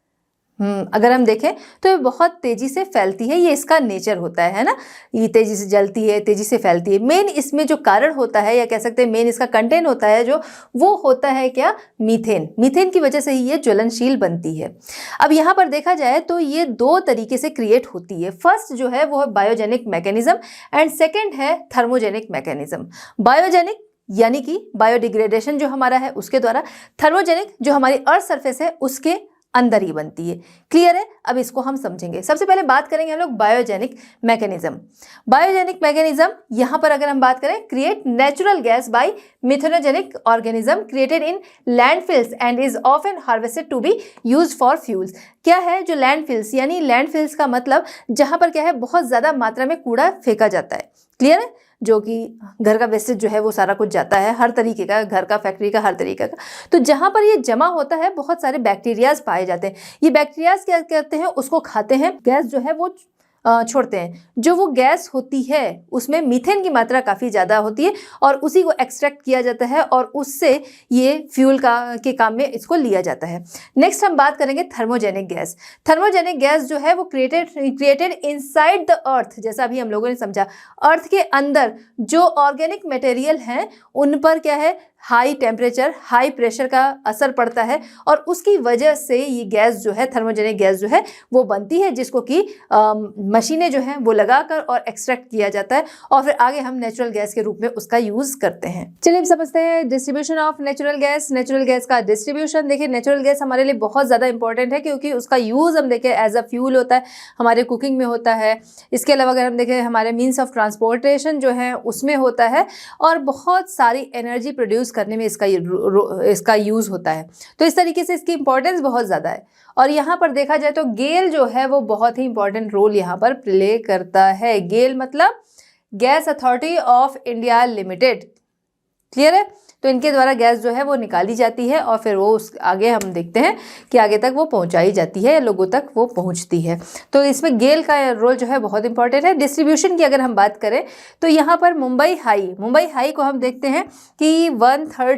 अगर हम देखें तो ये बहुत तेज़ी से फैलती है, ये इसका नेचर होता है ना। ये तेज़ी से जलती है, तेज़ी से फैलती है। मेन इसमें जो कारण होता है, या कह सकते हैं मेन इसका कंटेंट होता है जो, वो होता है क्या, मीथेन। मीथेन की वजह से ही ये ज्वलनशील बनती है। अब यहाँ पर देखा जाए तो ये दो तरीके से क्रिएट होती है। फर्स्ट जो है वो है बायोजेनिक मैकेनिज्म, एंड सेकेंड है थर्मोजेनिक मैकेनिज्म। बायोजेनिक यानी कि बायोडिग्रेडेशन जो हमारा है उसके द्वारा, थर्मोजेनिक जो हमारी अर्थ सरफेस है उसके अंदर ही बनती है। क्लियर है। अब इसको हम समझेंगे। सबसे पहले बात करेंगे हम लोग बायोजेनिक मैकेनिज्म। बायोजेनिक मैकेनिज्म यहाँ पर अगर हम बात करें, create natural gas by methanogenic organism created in landfills and is often harvested to be use for fuels. क्या है जो लैंडफिल्स, यानी लैंडफिल्स का मतलब जहाँ पर क्या है, बहुत ज़्यादा मात्रा में कूड़ा फेंका जाता है। क्लियर है। जो कि घर का वेस्टेज जो है वो सारा कुछ जाता है, हर तरीके का, घर का, फैक्ट्री का, हर तरीके का। तो जहाँ पर ये जमा होता है बहुत सारे बैक्टीरियाज पाए जाते हैं। ये बैक्टीरियाज क्या करते हैं, उसको खाते हैं, गैस जो है वो छोड़ते हैं। जो वो गैस होती है उसमें मीथेन की मात्रा काफ़ी ज़्यादा होती है और उसी को एक्सट्रैक्ट किया जाता है और उससे ये फ्यूल के काम में इसको लिया जाता है। नेक्स्ट हम बात करेंगे थर्मोजेनिक गैस। थर्मोजेनिक गैस जो है वो क्रिएटेड इनसाइड द अर्थ। जैसा अभी हम लोगों ने समझा, अर्थ के अंदर जो ऑर्गेनिक मटेरियल हैं उन पर क्या है, हाई टेम्परेचर, हाई प्रेशर का असर पड़ता है और उसकी वजह से ये गैस जो है, थर्मोजेनिक गैस जो है वो बनती है, जिसको कि मशीनें जो हैं वो लगाकर और एक्सट्रैक्ट किया जाता है और फिर आगे हम नेचुरल गैस के रूप में उसका यूज़ करते हैं। चलिए अब समझते हैं distribution of natural gas. Natural gas का डिस्ट्रीब्यूशन देखिए, नेचुरल गैस हमारे लिए बहुत ज़्यादा इंपॉर्टेंट है क्योंकि उसका यूज़ हम देखें एज अ फ्यूल होता है, हमारे कुकिंग में होता है। इसके अलावा अगर हम देखें हमारे मीन्स ऑफ ट्रांसपोर्टेशन जो है उसमें होता है और बहुत सारी एनर्जी प्रोड्यूस करने में इसका यूज़ होता है। तो इस तरीके से इसकी इंपॉर्टेंस बहुत ज़्यादा है। और यहाँ पर देखा जाए तो गेल जो है वो बहुत ही इंपॉर्टेंट रोल यहाँ पर प्ले करता है। गेल मतलब gas authority of India limited. Clear है। तो इनके द्वारा गैस जो है वो निकाली जाती है और फिर वो उस आगे हम देखते हैं कि आगे तक वो पहुंचाई जाती है, लोगों तक वो पहुंचती है। तो इसमें गेल का रोल जो है बहुत इंपॉर्टेंट है। डिस्ट्रीब्यूशन की अगर हम बात करें तो यहाँ पर मुंबई हाई को हम देखते हैं कि 1/4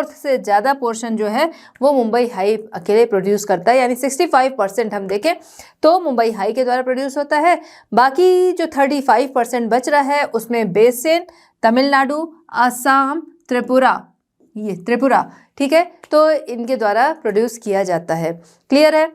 से ज़्यादा पोर्शन जो है वो मुंबई हाई अकेले प्रोड्यूस करता है, यानी 65% हम देखें तो मुंबई हाई के द्वारा प्रोड्यूस होता है। बाकी जो 35% बच रहा है उसमें बेसिन, तमिलनाडु, असम, त्रिपुरा, ठीक है, तो इनके द्वारा प्रोड्यूस किया जाता है। क्लियर है।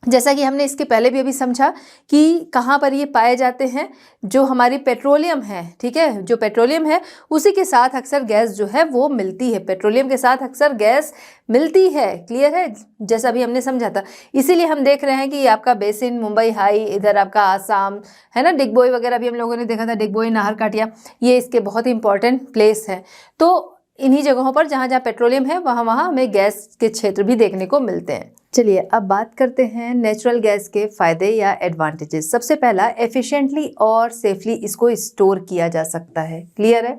जैसा कि हमने इसके पहले भी अभी समझा कि कहाँ पर ये पाए जाते हैं, जो हमारी पेट्रोलियम है, ठीक है, जो पेट्रोलियम है उसी के साथ अक्सर गैस जो है वो मिलती है, पेट्रोलियम के साथ अक्सर गैस मिलती है। क्लियर है। जैसा भी हमने समझा था, इसीलिए हम देख रहे हैं कि आपका बेसिन, मुंबई हाई, इधर आपका आसाम है ना, डिगबोई वगैरह भी हम लोगों ने देखा था, डिगबोई, नाहरकाटिया, ये इसके बहुत ही इंपॉर्टेंट प्लेस है। तो इन्हीं जगहों पर जहाँ जहाँ पेट्रोलियम है वहाँ हमें गैस के क्षेत्र भी देखने को मिलते हैं। चलिए अब बात करते हैं नेचुरल गैस के फ़ायदे या एडवांटेजेस। सबसे पहला, एफिशिएंटली और सेफली इसको स्टोर किया जा सकता है। क्लियर है।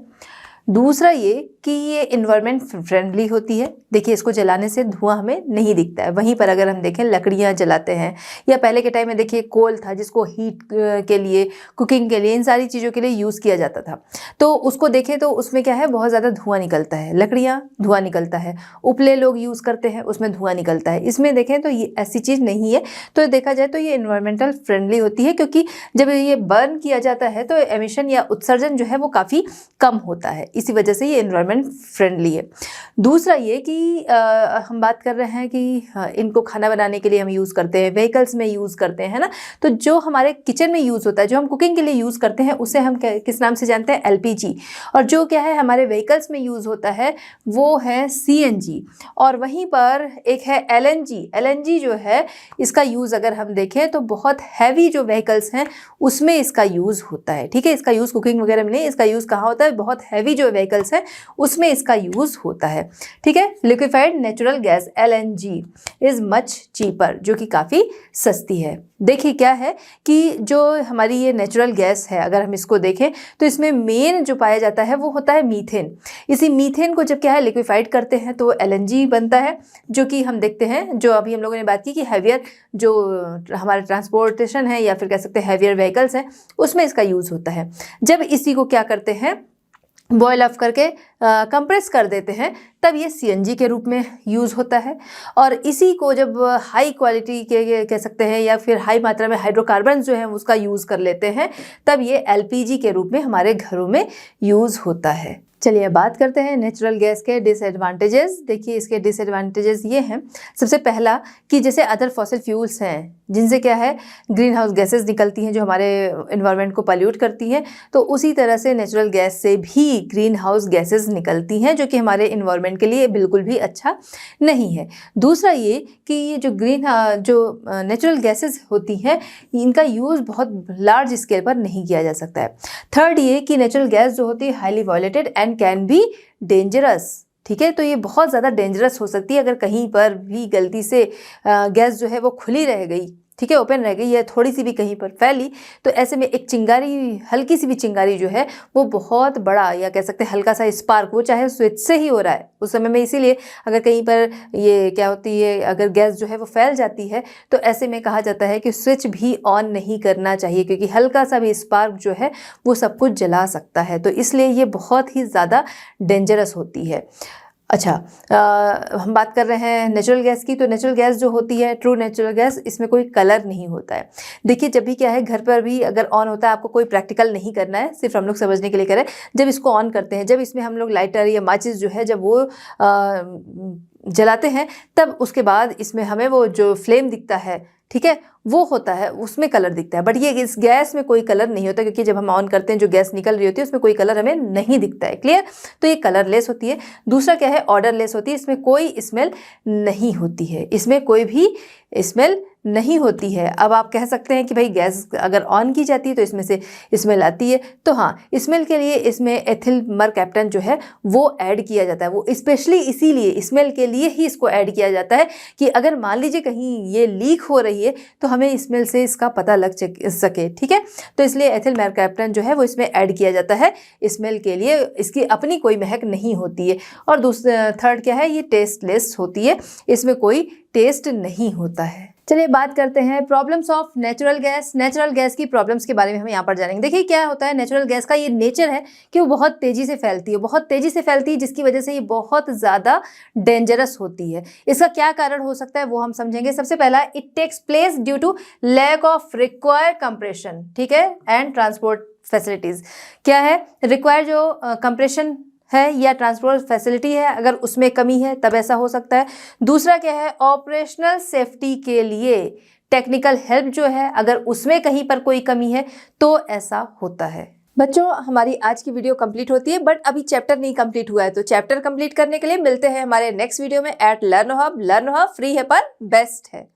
दूसरा ये कि ये इन्वायरमेंट फ्रेंडली होती है। देखिए इसको जलाने से धुआं हमें नहीं दिखता है। वहीं पर अगर हम देखें लकड़ियाँ जलाते हैं या पहले के टाइम में देखिए कोल था जिसको हीट के लिए, कुकिंग के लिए, इन सारी चीज़ों के लिए यूज़ किया जाता था। तो उसको देखें तो उसमें क्या है, बहुत ज़्यादा धुआं निकलता है। लकड़ियाँ, धुआं निकलता है। उपले लोग यूज़ करते हैं, उसमें धुआं निकलता है। इसमें देखें तो ये ऐसी चीज़ नहीं है। तो देखा जाए तो ये इन्वायरमेंटल फ्रेंडली होती है क्योंकि जब ये बर्न किया जाता है तो एमिशन या उत्सर्जन जो है वो काफ़ी कम होता है। इसी वजह से ये एनवायरनमेंट फ्रेंडली है। दूसरा ये कि हम बात कर रहे हैं कि इनको खाना बनाने के लिए हम यूज़ करते हैं, व्हीकल्स में यूज़ करते हैं, है ना। तो जो हमारे किचन में यूज़ होता है, जो हम कुकिंग के लिए यूज़ करते हैं, उसे हम किस नाम से जानते हैं? LPG। और जो क्या है हमारे व्हीकल्स में यूज़ होता है वो है CNG। और वहीं पर एक है LNG जो है इसका यूज़ अगर हम देखें तो बहुत हैवी जो व्हीकल्स हैं उसमें इसका यूज़ होता है, ठीक है। इसका यूज़ कुकिंग वगैरह में नहीं, इसका यूज़ कहाँ होता है? बहुत हैवी जो व्हीकल्स हैं उसमें इसका यूज़ होता है, ठीक है। Liquefied natural gas LNG is much cheaper, जो कि काफ़ी सस्ती है। देखिए क्या है कि जो हमारी ये नेचुरल गैस है, अगर हम इसको देखें तो इसमें मेन जो पाया जाता है वो होता है मीथेन। इसी मीथेन को जब क्या है लिक्विफाइड करते हैं तो LNG बनता है, जो कि हम देखते हैं, जो अभी हम लोगों ने बात की कि हैवियर जो हमारा ट्रांसपोर्टेशन है या फिर कह सकते हैं हैवियर व्हीकल्स हैं उसमें इसका यूज़ होता है। जब इसी को क्या करते हैं बॉयल ऑफ करके कंप्रेस कर देते हैं तब ये CNG के रूप में यूज़ होता है। और इसी को जब हाई क्वालिटी के कह सकते हैं या फिर हाई मात्रा में हाइड्रोकार्बन जो है उसका यूज़ कर लेते हैं तब ये LPG के रूप में हमारे घरों में यूज़ होता है। चलिए अब बात करते हैं नेचुरल गैस के डिसएडवांटेजेस। देखिए इसके डिसएडवांटेजेस ये हैं, सबसे पहला कि जैसे अदर फॉसिल फ्यूल्स हैं जिनसे क्या है ग्रीन हाउस गैसेस निकलती हैं जो हमारे एनवायरनमेंट को पॉल्यूट करती हैं, तो उसी तरह से नेचुरल गैस से भी ग्रीन हाउस गैसेस निकलती हैं जो कि हमारे एनवायरनमेंट के लिए बिल्कुल भी अच्छा नहीं है। दूसरा ये कि ये जो नेचुरल गैसेस होती हैं इनका यूज़ बहुत लार्ज स्केल पर नहीं किया जा सकता है। थर्ड ये कि नेचुरल गैस जो होती है highly वॉलेटेड and can be dangerous, ठीक है। तो ये बहुत ज़्यादा डेंजरस हो सकती है अगर कहीं पर भी गलती से गैस जो है वो खुली रह गई, ठीक है, ओपन रह गई या थोड़ी सी भी कहीं पर फैली, तो ऐसे में एक चिंगारी, हल्की सी भी चिंगारी जो है वो बहुत बड़ा या कह सकते हैं हल्का सा स्पार्क, वो चाहे स्विच से ही हो रहा है उस समय में, इसीलिए अगर कहीं पर ये क्या होती है अगर गैस जो है वो फैल जाती है तो ऐसे में कहा जाता है कि स्विच भी ऑन नहीं करना चाहिए क्योंकि हल्का सा भी स्पार्क जो है वो सब कुछ जला सकता है। तो इसलिए ये बहुत ही ज़्यादा डेंजरस होती है। अच्छा, हम बात कर रहे हैं नेचुरल गैस की, तो नेचुरल गैस जो होती है ट्रू नेचुरल गैस, इसमें कोई कलर नहीं होता है। देखिए जब भी क्या है घर पर भी अगर ऑन होता है, आपको कोई प्रैक्टिकल नहीं करना है, सिर्फ हम लोग समझने के लिए करें, जब इसको ऑन करते हैं, जब इसमें हम लोग लाइटर या माचिस जो है जब वो जलाते हैं तब उसके बाद इसमें हमें वो जो फ्लेम दिखता है, ठीक है, वो होता है, उसमें कलर दिखता है। बट ये इस गैस में कोई कलर नहीं होता क्योंकि जब हम ऑन करते हैं जो गैस निकल रही होती है उसमें कोई कलर हमें नहीं दिखता है। क्लियर? तो ये कलरलेस होती है। दूसरा क्या है, ऑर्डरलेस होती है, इसमें कोई स्मेल नहीं होती है, इसमें कोई भी स्मेल नहीं होती है। अब आप कह सकते हैं कि भाई गैस अगर ऑन की जाती है तो इसमें से स्मेल आती है, तो हाँ, स्मेल के लिए इसमें एथिल मरकैप्टन जो है वो ऐड किया जाता है। वो स्पेशली इसीलिए स्मेल के लिए ही इसको ऐड किया जाता है कि अगर मान लीजिए कहीं ये लीक हो रही है तो हमें स्मेल से इसका पता लग सके, ठीक है। तो इसलिए एथिल मरकैप्टन जो है वो इसमें ऐड किया जाता है स्मेल के लिए, इसकी अपनी कोई महक नहीं होती है। और दूसरा थर्ड क्या है, ये टेस्टलेस होती है, इसमें कोई टेस्ट नहीं होता है। चलिए बात करते हैं problems of natural gas. Natural gas की प्रॉब्लम्स के बारे में हम यहाँ पर जानेंगे। देखिए क्या होता है, नेचुरल गैस का ये नेचर है कि वो बहुत तेज़ी से फैलती है, बहुत तेज़ी से फैलती है, जिसकी वजह से ये बहुत ज़्यादा डेंजरस होती है। इसका क्या कारण हो सकता है वो हम समझेंगे। सबसे पहला, it takes place due to lack of required compression, ठीक है, एंड ट्रांसपोर्ट फैसिलिटीज़। क्या है, रिक्वायर जो कंप्रेशन है या ट्रांसपोर्ट फैसिलिटी है, अगर उसमें कमी है तब ऐसा हो सकता है। दूसरा क्या है, ऑपरेशनल सेफ्टी के लिए टेक्निकल हेल्प जो है अगर उसमें कहीं पर कोई कमी है तो ऐसा होता है। बच्चों, हमारी आज की वीडियो कंप्लीट होती है, बट अभी चैप्टर नहीं कंप्लीट हुआ है, तो चैप्टर कंप्लीट करने के लिए मिलते हैं हमारे नेक्स्ट वीडियो में at learn hub. Learn hub free है पर बेस्ट है।